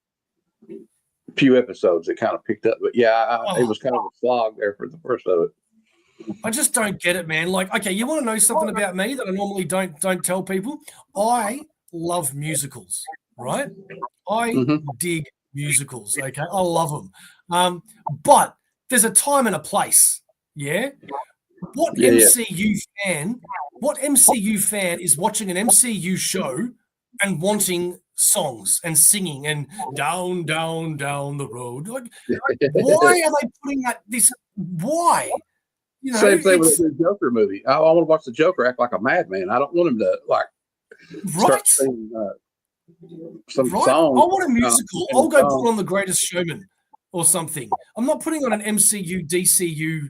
S2: few episodes it kind of picked up. But yeah, it was kind of a slog there for the first of it.
S3: I just don't get it, man. Like, okay, you want to know something about me that I normally don't tell people? I love musicals, right? I dig musicals. Okay, I love them. But there's a time and a place. Yeah. What MCU fan is watching an MCU show and wanting songs and singing and down the road? Like, why are they putting this? Why? You know,
S2: same thing with the Joker movie. I want to watch the Joker act like a madman. I don't want him to start singing some song.
S3: I want a musical. I'll go put on The Greatest Showman or something. I'm not putting on an MCU, DCU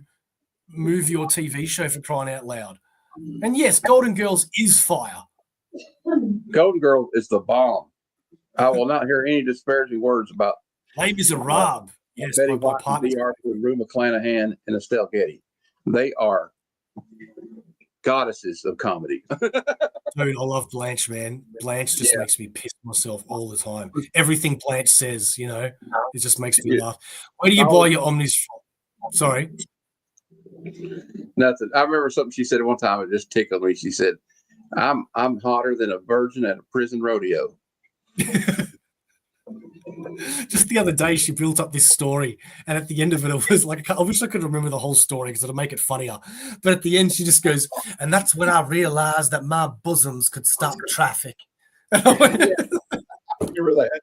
S3: movie or TV show for crying out loud. And yes, Golden Girls is fire.
S2: Golden Girls is the bomb. I will not hear any disparaging words about
S3: Les Miserables. Yes,
S2: Betty White, Dee Arthur, Rue McClanahan, and Estelle Getty. They are goddesses of comedy.
S3: Dude, I love Blanche, man. Blanche just makes me piss myself all the time. Everything Blanche says, it just makes me laugh. Where do you buy your Omnis from? Sorry.
S2: Nothing. I remember something she said at one time. It just tickled me. She said, I'm hotter than a virgin at a prison rodeo.
S3: Just the other day, she built up this story, and at the end of it, it was like, I wish I could remember the whole story because it'll make it funnier. But at the end, she just goes, and that's when I realized that my bosoms could stop traffic.
S2: Remember that?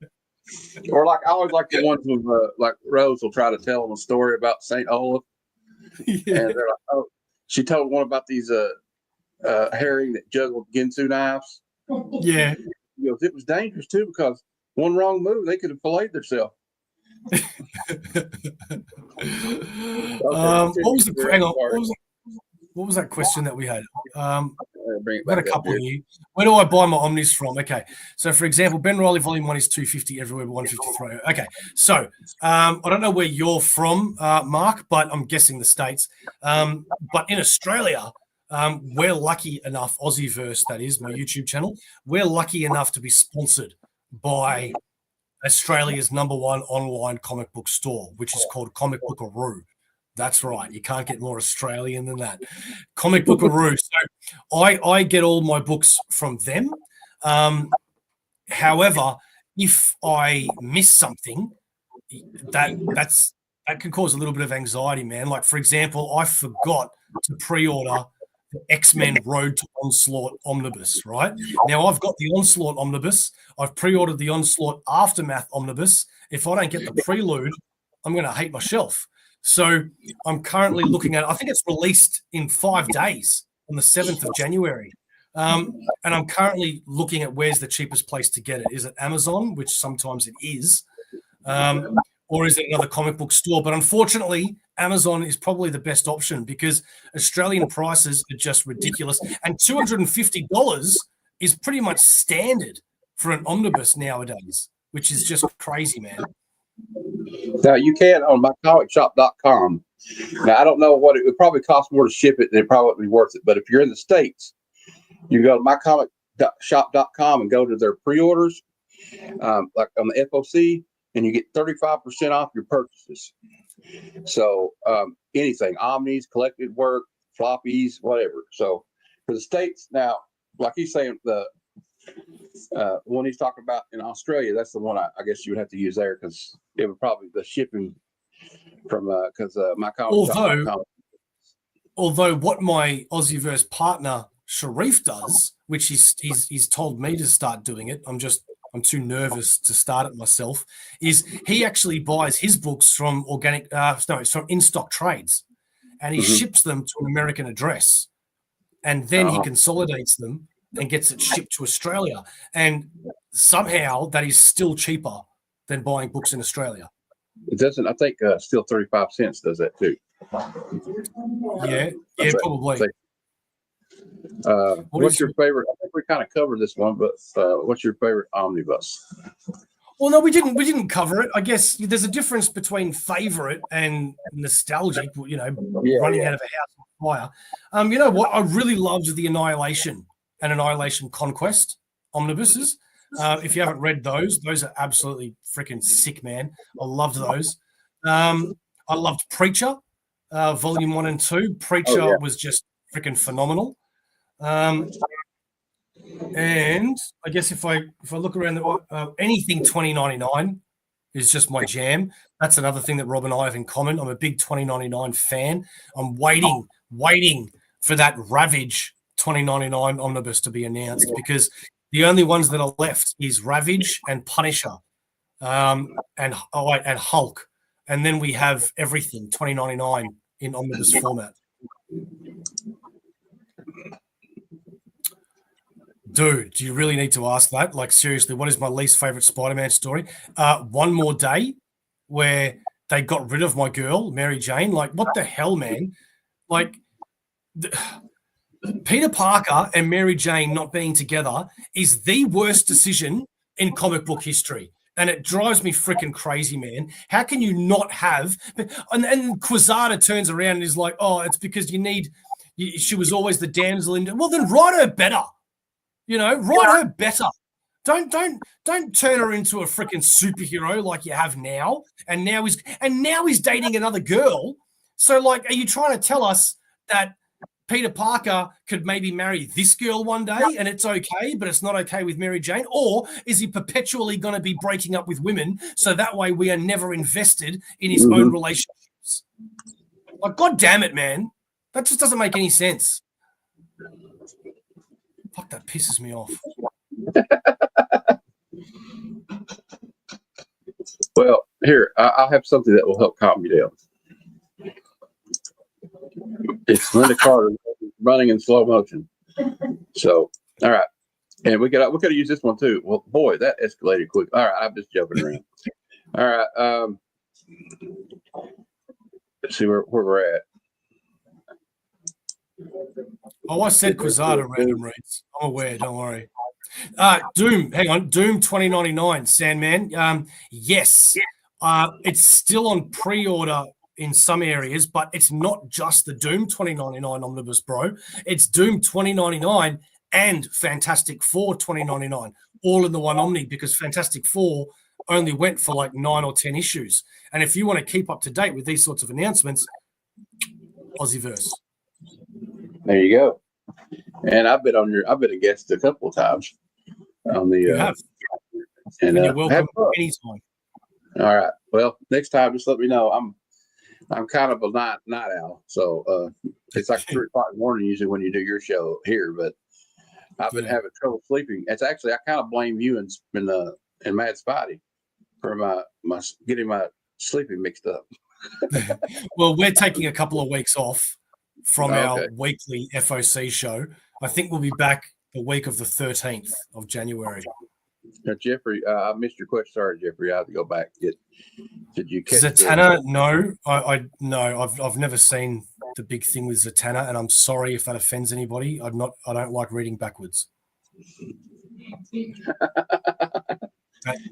S2: Or I always like the ones with like Rose will try to tell them a story about St. Olaf. Yeah. And they're like, oh, she told one about these herring that juggled Ginsu knives.
S3: Yeah.
S2: He goes, it was dangerous too because one wrong move, they could have filleted themselves.
S3: What was that question that we had? We've got a couple here. Where do I buy my Omnis from? Okay. So, for example, Ben Riley Volume 1 is $250 everywhere, but $153. Okay. So, I don't know where you're from, Mark, but I'm guessing the States. But in Australia, we're lucky enough, Aussieverse, that is, my YouTube channel, we're lucky enough to be sponsored by Australia's #1 online comic book store, which is called Comic Bookaroo. That's right. You can't get more Australian than that. Comic Bookaroo. So I get all my books from them. However, if I miss something, that can cause a little bit of anxiety, man. Like, for example, I forgot to pre-order the X-Men Road to Onslaught Omnibus, right? Now, I've got the Onslaught Omnibus. I've pre-ordered the Onslaught Aftermath Omnibus. If I don't get the prelude, I'm going to hate myself. So I'm currently looking at, I think it's released in 5 days on the 7th of January. And I'm currently looking at where's the cheapest place to get it. Is it Amazon, which sometimes it is, or is it another comic book store? But unfortunately, Amazon is probably the best option because Australian prices are just ridiculous. And $250 is pretty much standard for an omnibus nowadays, which is just crazy, man.
S2: Now, you can on mycomicshop.com. Now, I don't know what it would probably cost more to ship it than it probably would be worth it. But if you're in the States, you go to mycomicshop.com and go to their pre-orders, like on the FOC, and you get 35% off your purchases. So anything, omnis, collected work, floppies, whatever. So for the States now, like he's saying, the one he's talking about in Australia, that's the one I guess you would have to use there because it would probably the shipping from because my
S3: although what my Aussieverse partner Sharif does, which he's told me to start doing it, I'm too nervous to start it myself, is he actually buys his books from it's from In Stock Trades, and he ships them to an American address, and then he consolidates them and gets it shipped to Australia. And somehow that is still cheaper than buying books in Australia.
S2: It doesn't, I think still 35 cents does that too.
S3: Yeah, probably.
S2: What's your favorite? I think we kind of covered this one, but what's your favorite omnibus?
S3: Well, no, we didn't cover it. I guess there's a difference between favorite and nostalgic, running out of a house on fire. You know what? I really loved the Annihilation and Annihilation Conquest omnibuses. If you haven't read those are absolutely freaking sick, man. I loved those. I loved Preacher, volume 1 and 2. Preacher was just freaking phenomenal. And I guess if I look around, anything 2099 is just my jam. That's another thing that Rob and I have in common. I'm a big 2099 fan. I'm waiting for that Ravage 2099 omnibus to be announced, because the only ones that are left is Ravage and Punisher, and Hulk, and then we have everything 2099 in omnibus format. Dude, do you really need to ask that? Like, seriously, what is my least favorite Spider-Man story? One More Day, where they got rid of my girl, Mary Jane. Like, what the hell, man? Like, Peter Parker and Mary Jane not being together is the worst decision in comic book history. And it drives me freaking crazy, man. How can you not have... And Quasada turns around and is like, oh, it's because she was always the damsel in... Well, then write her better. Write her better. Don't turn her into a freaking superhero like you have now. And now he's dating another girl. So, like, are you trying to tell us that Peter Parker could maybe marry this girl one day and it's okay, but it's not okay with Mary Jane? Or is he perpetually going to be breaking up with women so that way we are never invested in his own relationships? Like, God damn it, man. That just doesn't make any sense. Fuck, that pisses me off.
S2: Well, here, I'll have something that will help calm you down. It's Linda Carter running in slow motion. So, all right. And we could have used this one too. Well, boy, that escalated quick. All right, I'm just joking around. All right. Let's see where we're at.
S3: Oh, I said Quasada random reads. I'm aware, don't worry. Doom, hang on. Doom 2099, Sandman. Yes. It's still on pre-order in some areas, but it's not just the Doom 2099 omnibus, bro. It's Doom 2099 and Fantastic Four 2099, all in the one omni, because Fantastic Four only went for like 9 or 10 issues. And if you want to keep up to date with these sorts of announcements, Aussieverse.
S2: There you go. And I've been a guest a couple of times on the.
S3: You have.
S2: And
S3: you're welcome anytime.
S2: All right. Well, next time, just let me know. I'm kind of a night owl, so it's like 3 o'clock in the morning usually when you do your show here. But I've been having trouble sleeping. It's actually, I kind of blame you and Mad Spidey for my getting my sleeping mixed up.
S3: Well, we're taking a couple of weeks off from our weekly FOC show. I think we'll be back the week of the 13th of January.
S2: Now, Jeffrey, I missed your question. Sorry, Jeffrey. I have to go back. Did you catch
S3: Zatanna? No, I've never seen the big thing with Zatanna, and I'm sorry if that offends anybody. I don't like reading backwards.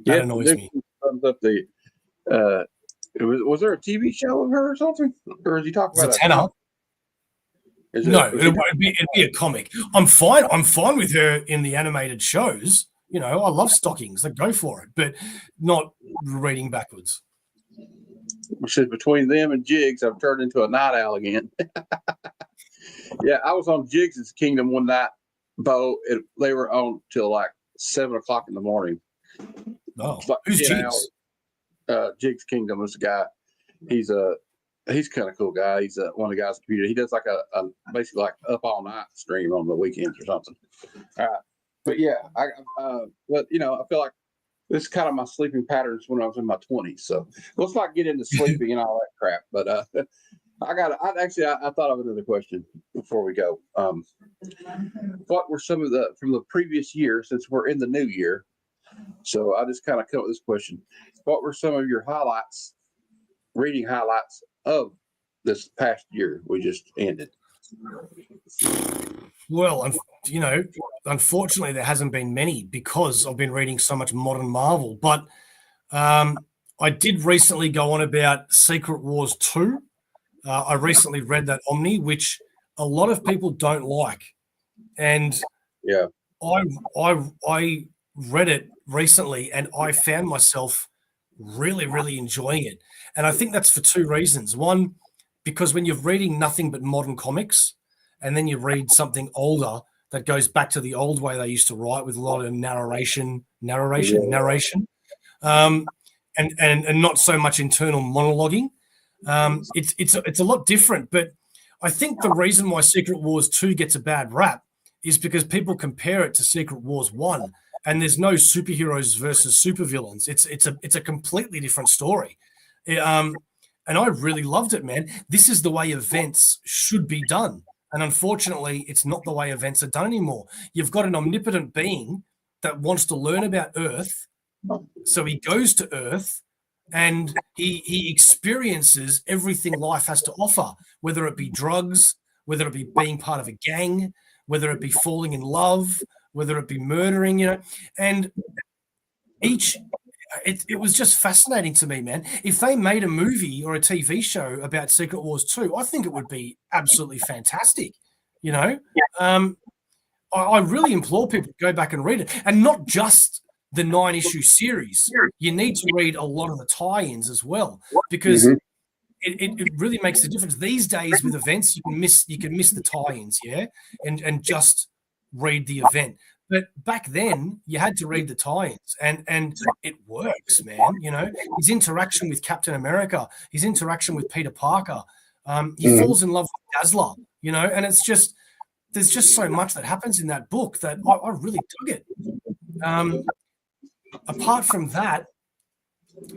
S3: That annoys me.
S2: Up was there a TV show of her or something, or is he talking about
S3: Zatanna? It'd be a comic. I'm fine with her in the animated shows. I love stockings. Like, go for it, but not reading backwards.
S2: Said between them and Jigs, I've turned into a night owl again. Yeah, I was on Jigs' Kingdom one night, Bo. They were on till like 7 o'clock in the morning.
S3: Oh, who's Jigs?
S2: Jigs Kingdom is a guy. He's kind of cool guy. He's one of the guys' computer. He does like a basically like up all night stream on the weekends or something. But yeah, I feel like this is kind of my sleeping patterns when I was in my 20s. So let's not get into sleeping and all that crap. But I thought of another question before we go. What were some of from the previous year, since we're in the new year? So I just kind of come up with this question. What were some of your reading highlights of this past year we just ended?
S3: Well, unfortunately, there hasn't been many because I've been reading so much modern Marvel. But I did recently go on about Secret Wars 2. I recently read that Omni, which a lot of people don't like. And
S2: yeah,
S3: I read it recently, and I found myself really, really enjoying it. And I think that's for two reasons. One, because when you're reading nothing but modern comics, and then you read something older that goes back to the old way they used to write with a lot of narration, um, and not so much internal monologuing. It's a lot different. But I think the reason why Secret Wars 2 gets a bad rap is because people compare it to Secret Wars 1, and there's no superheroes versus supervillains. It's a completely different story. And I really loved it, man. This is the way events should be done. And unfortunately, it's not the way events are done anymore. You've got an omnipotent being that wants to learn about Earth. So he goes to Earth and he experiences everything life has to offer, whether it be drugs, whether it be being part of a gang, whether it be falling in love, whether it be murdering, and it was just fascinating to me, man. If they made a movie or a TV show about Secret Wars 2, I think it would be absolutely fantastic. I really implore people to go back and read it, and not just the 9-issue series. You need to read a lot of the tie-ins as well, because it really makes a difference. These days with events, you can miss the tie-ins, and just read the event. But back then, you had to read the tie-ins, and it works, man. His interaction with Captain America, his interaction with Peter Parker, he falls in love with Dazzler, and it's just there's just so much that happens in that book that I really dug it. Apart from that,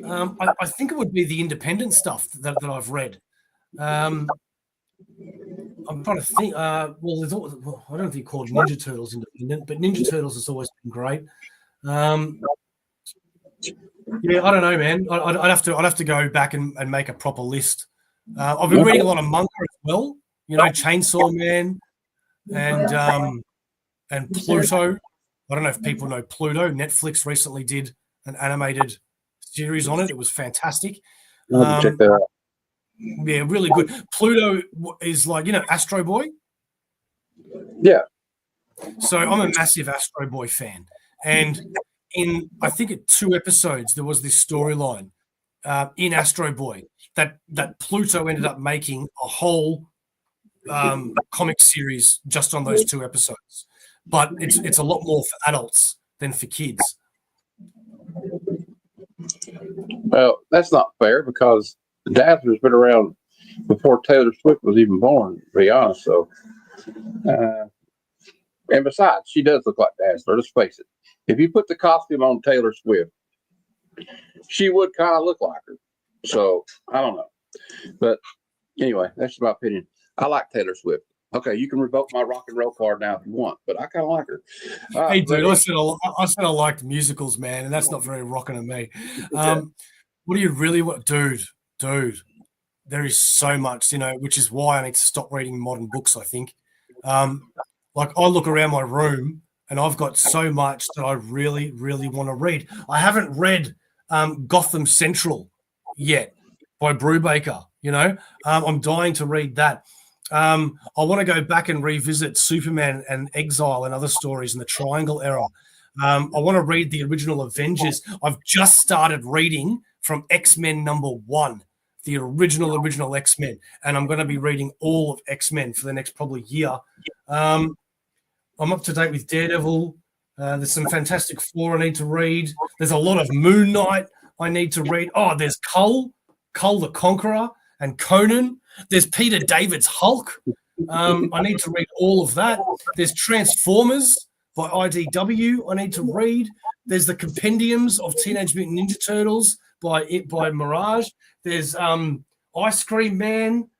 S3: I think it would be the independent stuff that I've read. I'm trying to think. I don't think called Ninja Turtles independent, but Ninja Turtles has always been great. I don't know, man. I'd have to go back and make a proper list. I've been reading a lot of manga as well. Chainsaw Man and Pluto. I don't know if people know Pluto. Netflix recently did an animated series on it. It was fantastic.
S2: Check that out.
S3: Yeah, really good. Pluto is like, Astro Boy?
S2: Yeah.
S3: So I'm a massive Astro Boy fan. And I think at 2 episodes, there was this storyline in Astro Boy that Pluto ended up making a whole comic series just on those 2 episodes. But it's a lot more for adults than for kids.
S2: Well, that's not fair, because Dazzler's been around before Taylor Swift was even born, to be honest. So, and besides, she does look like Dazzler. Let's face it. If you put the costume on Taylor Swift, she would kind of look like her. So I don't know, but anyway, that's just my opinion. I like Taylor Swift. Okay, you can revoke my rock and roll card now if you want, but I kind of like her.
S3: Hey, dude, I said I liked musicals, man, and that's not very rocking to me. What do you really want, dude? There is so much, which is why I need to stop reading modern books, I think. Like, I look around my room and I've got so much that I really, really want to read. I haven't read Gotham Central yet by Brubaker, I'm dying to read that. I want to go back and revisit Superman and Exile and other stories in the Triangle era. I want to read the original Avengers. I've just started reading from X-Men #1, the original X-Men, and I'm going to be reading all of X-Men for the next probably year. I'm up to date with Daredevil. There's some Fantastic Four I need to read. There's a lot of Moon Knight I need to read. Oh, there's Cull the Conqueror, and Conan. There's Peter David's Hulk. I need to read all of that. There's Transformers by IDW I need to read. There's the compendiums of Teenage Mutant Ninja Turtles by Mirage. There's Ice Cream Man.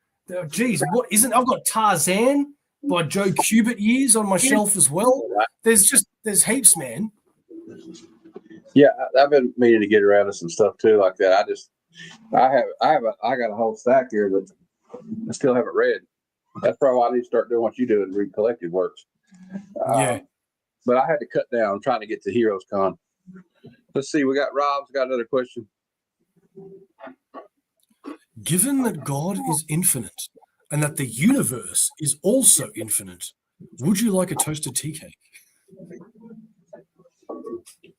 S3: Geez, I've got Tarzan by Joe Kubert years on my shelf as well. There's heaps, man.
S2: Yeah, I've been meaning to get around to some stuff too like that. I got a whole stack here that I still haven't read. That's probably why I need to start doing what you do and read collected works. But I had to cut down trying to get to Heroes Con. Let's see, Rob's got another question.
S3: Given that God is infinite and that the universe is also infinite, would you like a toasted tea cake?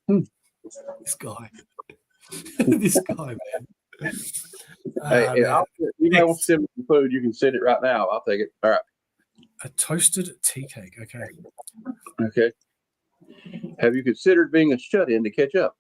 S3: This guy. This guy, man.
S2: Hey,
S3: Man.
S2: you might want to send me some food. You can send it right now. I'll take it. All right.
S3: A toasted tea cake. Okay.
S2: Okay. Have you considered being a shut-in to catch up?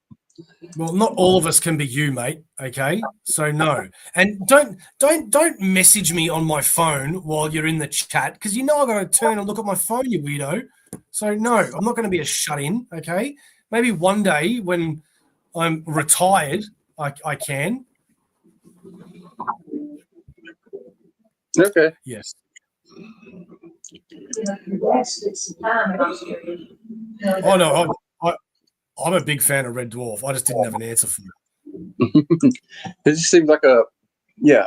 S3: Well, not all of us can be you, mate. Okay, so no, and don't message me on my phone while you're in the chat because you know I got to turn and look at my phone, you weirdo. So no, I'm not going to be a shut-in. Okay, maybe one day when I'm retired, I can.
S2: Okay.
S3: Yes. Oh no, I'm a big fan of Red Dwarf. I just didn't have an answer for you.
S2: It just seems like a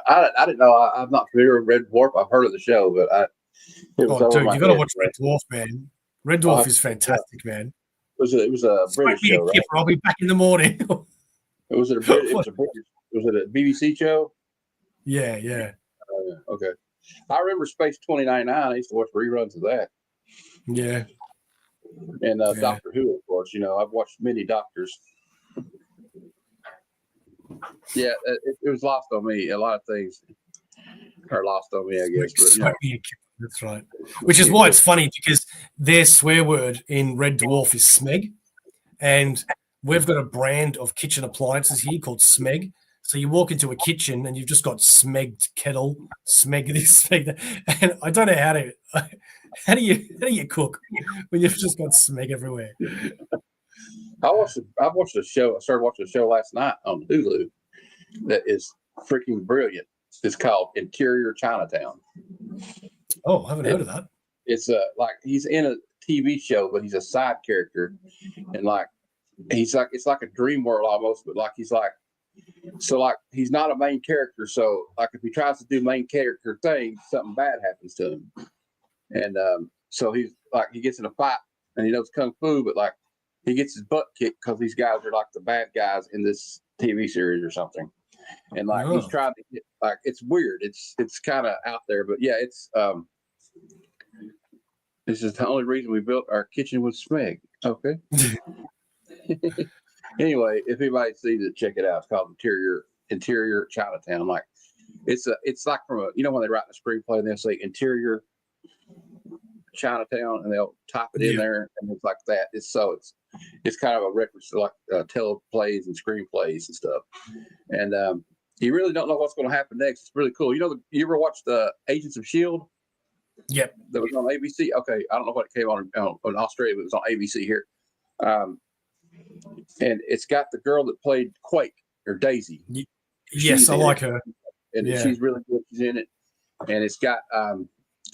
S2: I didn't know. I'm not familiar with Red Dwarf. I've heard of the show, but it was over
S3: dude,
S2: my
S3: you got to
S2: head.
S3: watch Red Dwarf, man. Red Dwarf is fantastic, man.
S2: It was a British show, right?
S3: I'll be back in the morning.
S2: Was it a BBC show?
S3: Yeah.
S2: Okay. I remember Space 2099. I used to watch reruns of that.
S3: Yeah.
S2: And Doctor Who, of course. You know, I've watched many doctors. Yeah, it was lost on me. A lot of things are lost on me, I guess. But,
S3: that's right. Which is why it's funny because their swear word in Red Dwarf is smeg. And we've got a brand of kitchen appliances here called Smeg. So you walk into a kitchen and you've just got smegged kettle, smeg this, smeg that. And I don't know how do you cook when you've just got smeg everywhere?
S2: I've watched a show. I started watching a show last night on Hulu that is freaking brilliant. It's called Interior Chinatown.
S3: Oh, I haven't heard of that.
S2: It's like he's in a TV show, but he's a side character, and it's like a dream world almost, but like he's not a main character. So like if he tries to do main character things, something bad happens to him, and so he gets in a fight and he knows kung fu, but like he gets his butt kicked because these guys are like the bad guys in this TV series or something, and he's trying to get it's weird. It's kind of out there, but yeah, it's this is the only reason we built our kitchen with Smeg. Okay. Anyway, if anybody sees it, check it out. It's called Interior Chinatown. Like it's like from when they write a screenplay and they'll say Interior Chinatown and they'll type it in there and it's like that. It's kind of a reference to like teleplays and screenplays and stuff. And you really don't know what's going to happen next. It's really cool. You ever watched the Agents of S.H.I.E.L.D.?
S3: Yep.
S2: That was on ABC. Okay, I don't know what it came on Australia, but it was on ABC here. And it's got the girl that played Quake or Daisy.
S3: Yes, I like her.
S2: And she's really good. She's in it. And it's got I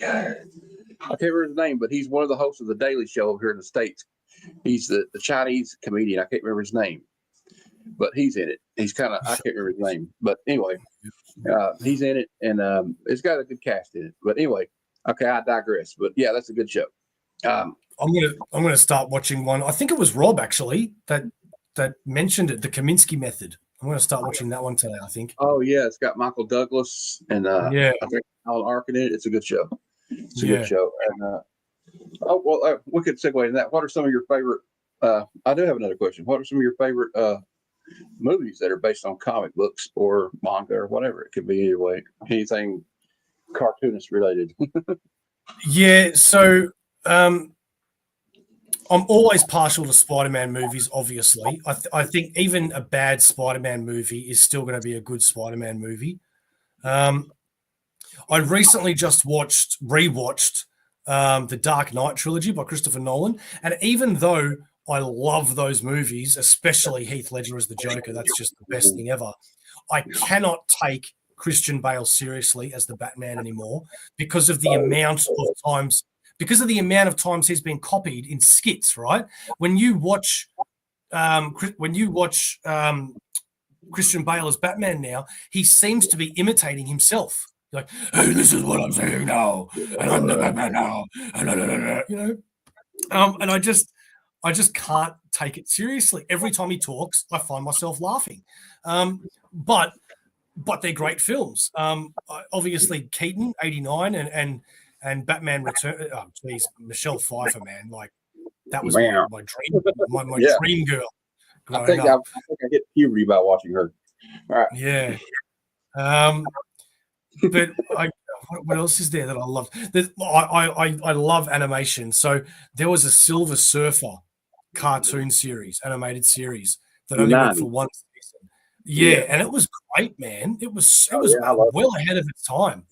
S2: can't remember his name, but he's one of the hosts of the Daily Show over here in the States. He's the Chinese comedian. I can't remember his name, but he's in it. I can't remember his name, but anyway, he's in it, and it's got a good cast in it. But anyway, okay, I digress. But yeah, that's a good show.
S3: I'm gonna start watching one. I think it was Rob actually that mentioned it, the Kaminsky Method. I'm gonna start watching that one today. I think.
S2: Oh yeah, it's got Michael Douglas and I think Alan Arkin in it. It's a good show. It's a good show. And we could segue into that. What are some of your favorite? I do have another question. What are some of your favorite movies that are based on comic books or manga or whatever? It could be either way. Anything cartoonist related.
S3: Yeah. So. I'm always partial to Spider-Man movies, obviously. I think even a bad Spider-Man movie is still going to be a good Spider-Man movie. I recently just rewatched the Dark Knight trilogy by Christopher Nolan. And even though I love those movies, especially Heath Ledger as the Joker, that's just the best thing ever, I cannot take Christian Bale seriously as the Batman anymore because of the amount of times he's been copied in skits, right? When you watch Christian Bale as Batman now, he seems to be imitating himself. Like, hey, this is what I'm saying now, and I'm the Batman now, and I just can't take it seriously. Every time he talks, I find myself laughing. But they're great films. Obviously, Keaton, 89, and Batman Return. Oh, geez, Michelle Pfeiffer, man, like that was my dream, my dream girl. growing up.
S2: I think I hit puberty by watching her. All right.
S3: Yeah. But what else is there that I love? I love animation. So there was a Silver Surfer cartoon series, animated series that only went for one season. Yeah, and it was great, man. It was well ahead of its time.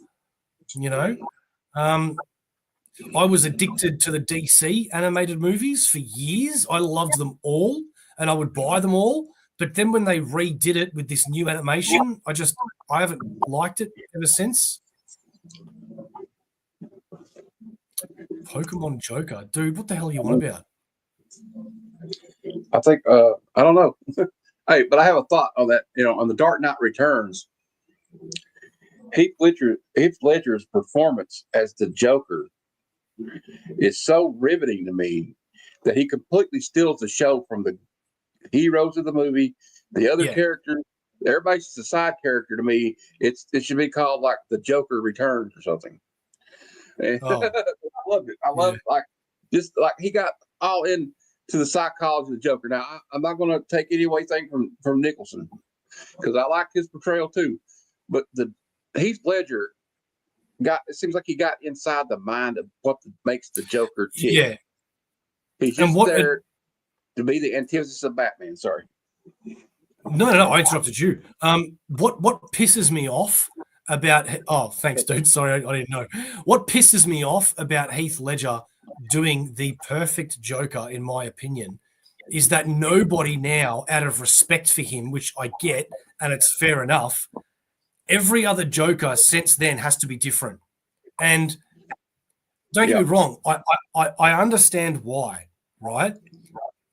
S3: You know, I was addicted to the DC animated movies for years. I loved them all, and I would buy them all. But then when they redid it with this new animation, I haven't liked it ever since. Pokemon Joker, dude, what the hell are you on about?
S2: I think I don't know. Hey, but I have a thought on that. On the Dark Knight Returns, Heath Ledger's performance as the Joker is so riveting to me that he completely steals the show from the heroes of the movie, the other characters. Everybody's just a side character to me. It should be called like the Joker Returns or something. I loved it. I love just like he got all into the psychology of the Joker. Now I'm not going to take anything from Nicholson because I like his portrayal too, but the Heath Ledger it seems like he got inside the mind of what makes the Joker tick.
S3: Yeah,
S2: he's just there to be the antithesis of Batman. Sorry.
S3: No, I interrupted you. What pisses me off about? Oh, thanks, dude. Sorry, I didn't know. What pisses me off about Heath Ledger doing the perfect Joker, in my opinion, is that nobody now, out of respect for him, which I get, and it's fair enough, every other Joker since then has to be different. And don't get me wrong, I understand why, right?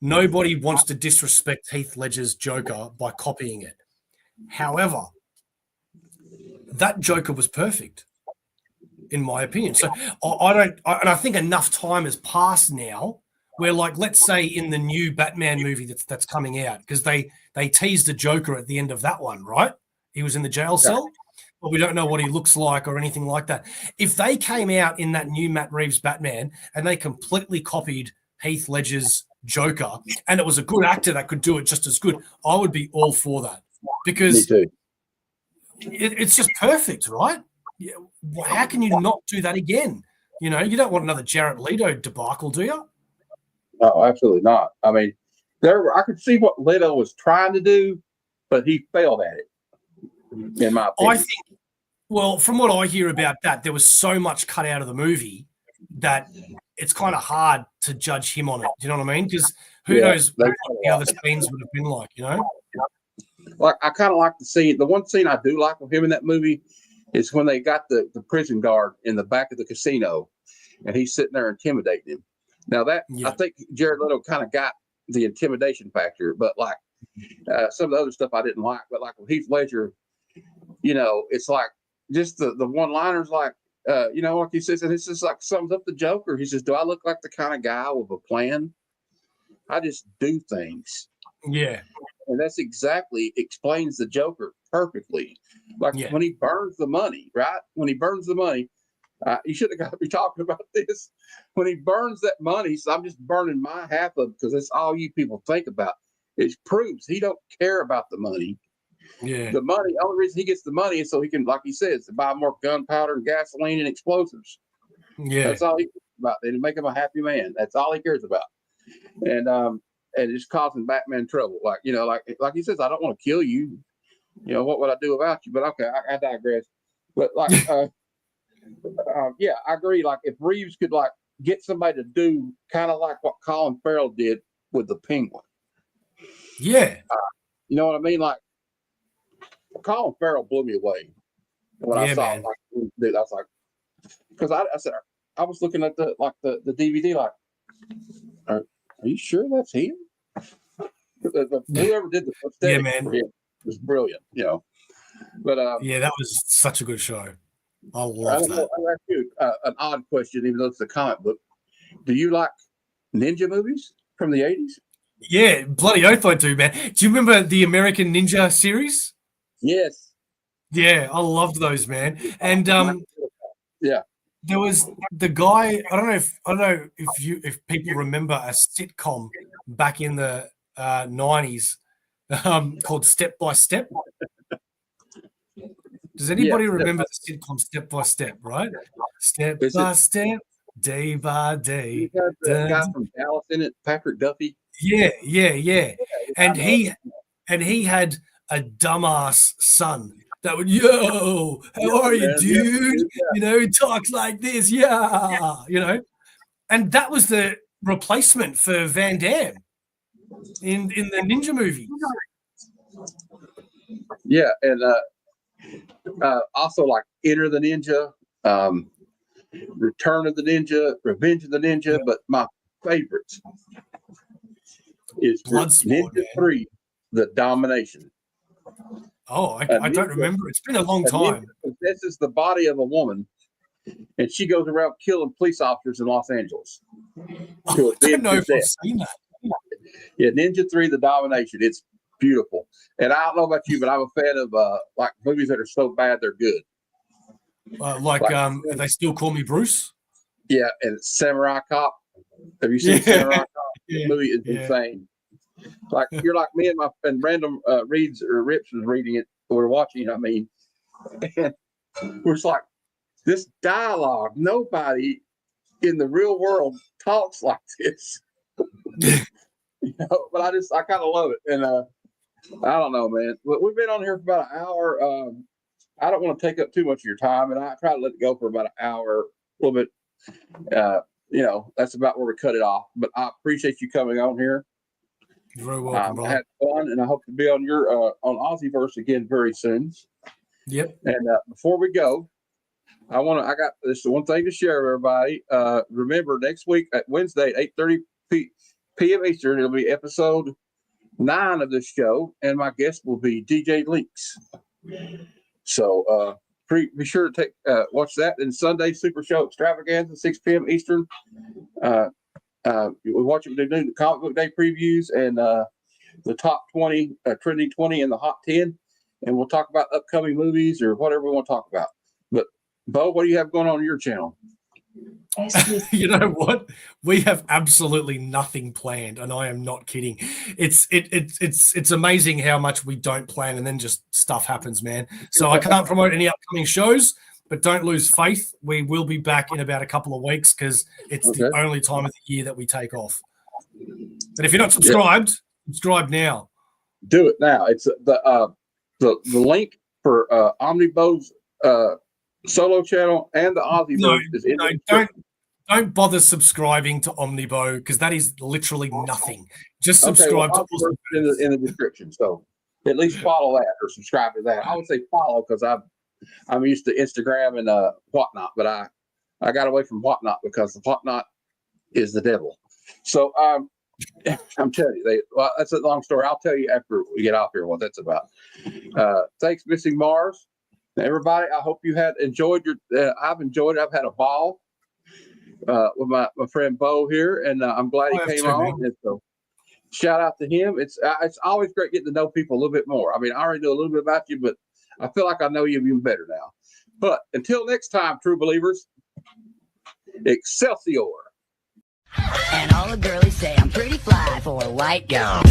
S3: Nobody wants to disrespect Heath Ledger's Joker by copying it. However, that Joker was perfect, in my opinion. So I think enough time has passed now where, like, let's say in the new Batman movie that's coming out, because they teased the Joker at the end of that one, right? He was in the jail cell, but we don't know what he looks like or anything like that. If they came out in that new Matt Reeves Batman and they completely copied Heath Ledger's Joker, and it was a good actor that could do it just as good, I would be all for that, because it's just perfect, right? How can you not do that again? You don't want another Jared Leto debacle, do you?
S2: No, absolutely not. I mean, I could see what Leto was trying to do, but he failed at it, in my opinion.
S3: I think, well, from what I hear about that, there was so much cut out of the movie that it's kind of hard to judge him on it. Do you know what I mean? Because who knows what the other scenes would have been like,
S2: Like, I kind of like the scene. The one scene I do like of him in that movie is when they got the prison guard in the back of the casino, and he's sitting there intimidating him. Now I think Jared Leto kind of got the intimidation factor, but like some of the other stuff I didn't like. But like with Heath Ledger, it's like just the one-liners, like, like he says, and it's just like sums up the Joker. He says, "Do I look like the kind of guy with a plan? I just do things."
S3: Yeah.
S2: And that's exactly explains the Joker perfectly. Like when he burns the money, right? When he burns the money, you shouldn't have got to be talking about this. When he burns that money, so I'm just burning my half of it because that's all you people think about. It proves he don't care about the money.
S3: Yeah.
S2: The money, only reason he gets the money is so he can, like he says, to buy more gunpowder and gasoline and explosives.
S3: Yeah.
S2: That's all he cares about. And to make him a happy man. That's all he cares about. And it's causing Batman trouble. Like he says, I don't want to kill you. What would I do about you? But okay, I digress. But like, I agree. Like if Reeves could like get somebody to do kind of like what Colin Farrell did with the Penguin.
S3: Yeah.
S2: You know what I mean? Like Colin Farrell blew me away when I saw it. Like, dude, I was like, because I said, I was looking at the DVD, like, are you sure that's him? Whoever did the aesthetic for him was brilliant, But
S3: that was such a good show. I love that.
S2: I'll ask you an odd question, even though it's a comic book. Do you like ninja movies from the 80s?
S3: Yeah, bloody oath I do, man. Do you remember the American Ninja series?
S2: Yes.
S3: Yeah, I loved those, man. And
S2: yeah,
S3: there was the guy. I don't know if people remember a sitcom back in the 90s called Step by Step. Does anybody remember the sitcom Step by Step, right? Step by step, day by day.
S2: You got the guy from Dallas in it, Patrick Duffy.
S3: Yeah. And he had a dumbass son that would, yo, how are you, dude? You know, he talks like this, yeah, you know. And that was the replacement for Van Damme in the ninja movie.
S2: Yeah, and also like Enter the Ninja, Return of the Ninja, Revenge of the Ninja, but my favorites is Ninja 3, The Domination.
S3: Oh, I don't remember. It's been a long time.
S2: This is the body of a woman, and she goes around killing police officers in Los Angeles.
S3: I don't know if I've seen that.
S2: Yeah, Ninja 3, The Domination. It's beautiful. And I don't know about you, but I'm a fan of like movies that are so bad they're good.
S3: They Still Call Me Bruce.
S2: Yeah, and Samurai Cop. Have you seen Samurai Cop? The movie is insane. Like you're like me and my friend Random Rips was reading it. We're watching. I mean, and we're just like this dialogue. Nobody in the real world talks like this. You know, but I kind of love it, and I don't know, man. But we've been on here for about an hour. I don't want to take up too much of your time, and I try to let it go for about an hour, a little bit. You know, that's about where we cut it off. But I appreciate you coming on here.
S3: You're very welcome, bro.
S2: I had fun, and I hope to be on your on Aussieverse again very soon.
S3: Yep.
S2: And before we go, I got this one thing to share with everybody. Remember, next week at Wednesday at 8:30 p.m. Eastern, it'll be episode 9 of this show, and my guest will be DJ Links. So be sure to watch that. And Sunday Super Show Extravaganza, 6 p.m. Eastern. We watch them do the comic book day previews and the top 20, trending 20 and the hot 10, and we'll talk about upcoming movies or whatever we want to talk about. But Bo, what do you have going on your channel?
S3: You know what? We have absolutely nothing planned, and I am not kidding. It's amazing how much we don't plan, and then just stuff happens, man. So I can't promote any upcoming shows, but don't lose faith. We will be back in about a couple of weeks because it's the only time of the year that we take off. But if you're not subscribed, subscribe now.
S2: Do it now. It's the link for Omnibo's solo channel and the Aussieverse is in the description.
S3: Don't bother subscribing to Omnibo because that is literally nothing. Just subscribe to
S2: in the description. So at least follow that or subscribe to that. I would say follow because I'm used to Instagram and whatnot, but I got away from whatnot because the whatnot is the devil. So I'm telling you, that's a long story. I'll tell you after we get off here what that's about. Thanks, Missing Mars. Everybody, I hope you had enjoyed I've enjoyed it. I've had a ball with my friend Bo here, and I'm glad he came on. And so shout out to him. It's always great getting to know people a little bit more. I mean, I already know a little bit about you, but I feel like I know you even better now. But until next time, true believers, Excelsior.
S1: And all the girlies say I'm pretty fly for a white girl.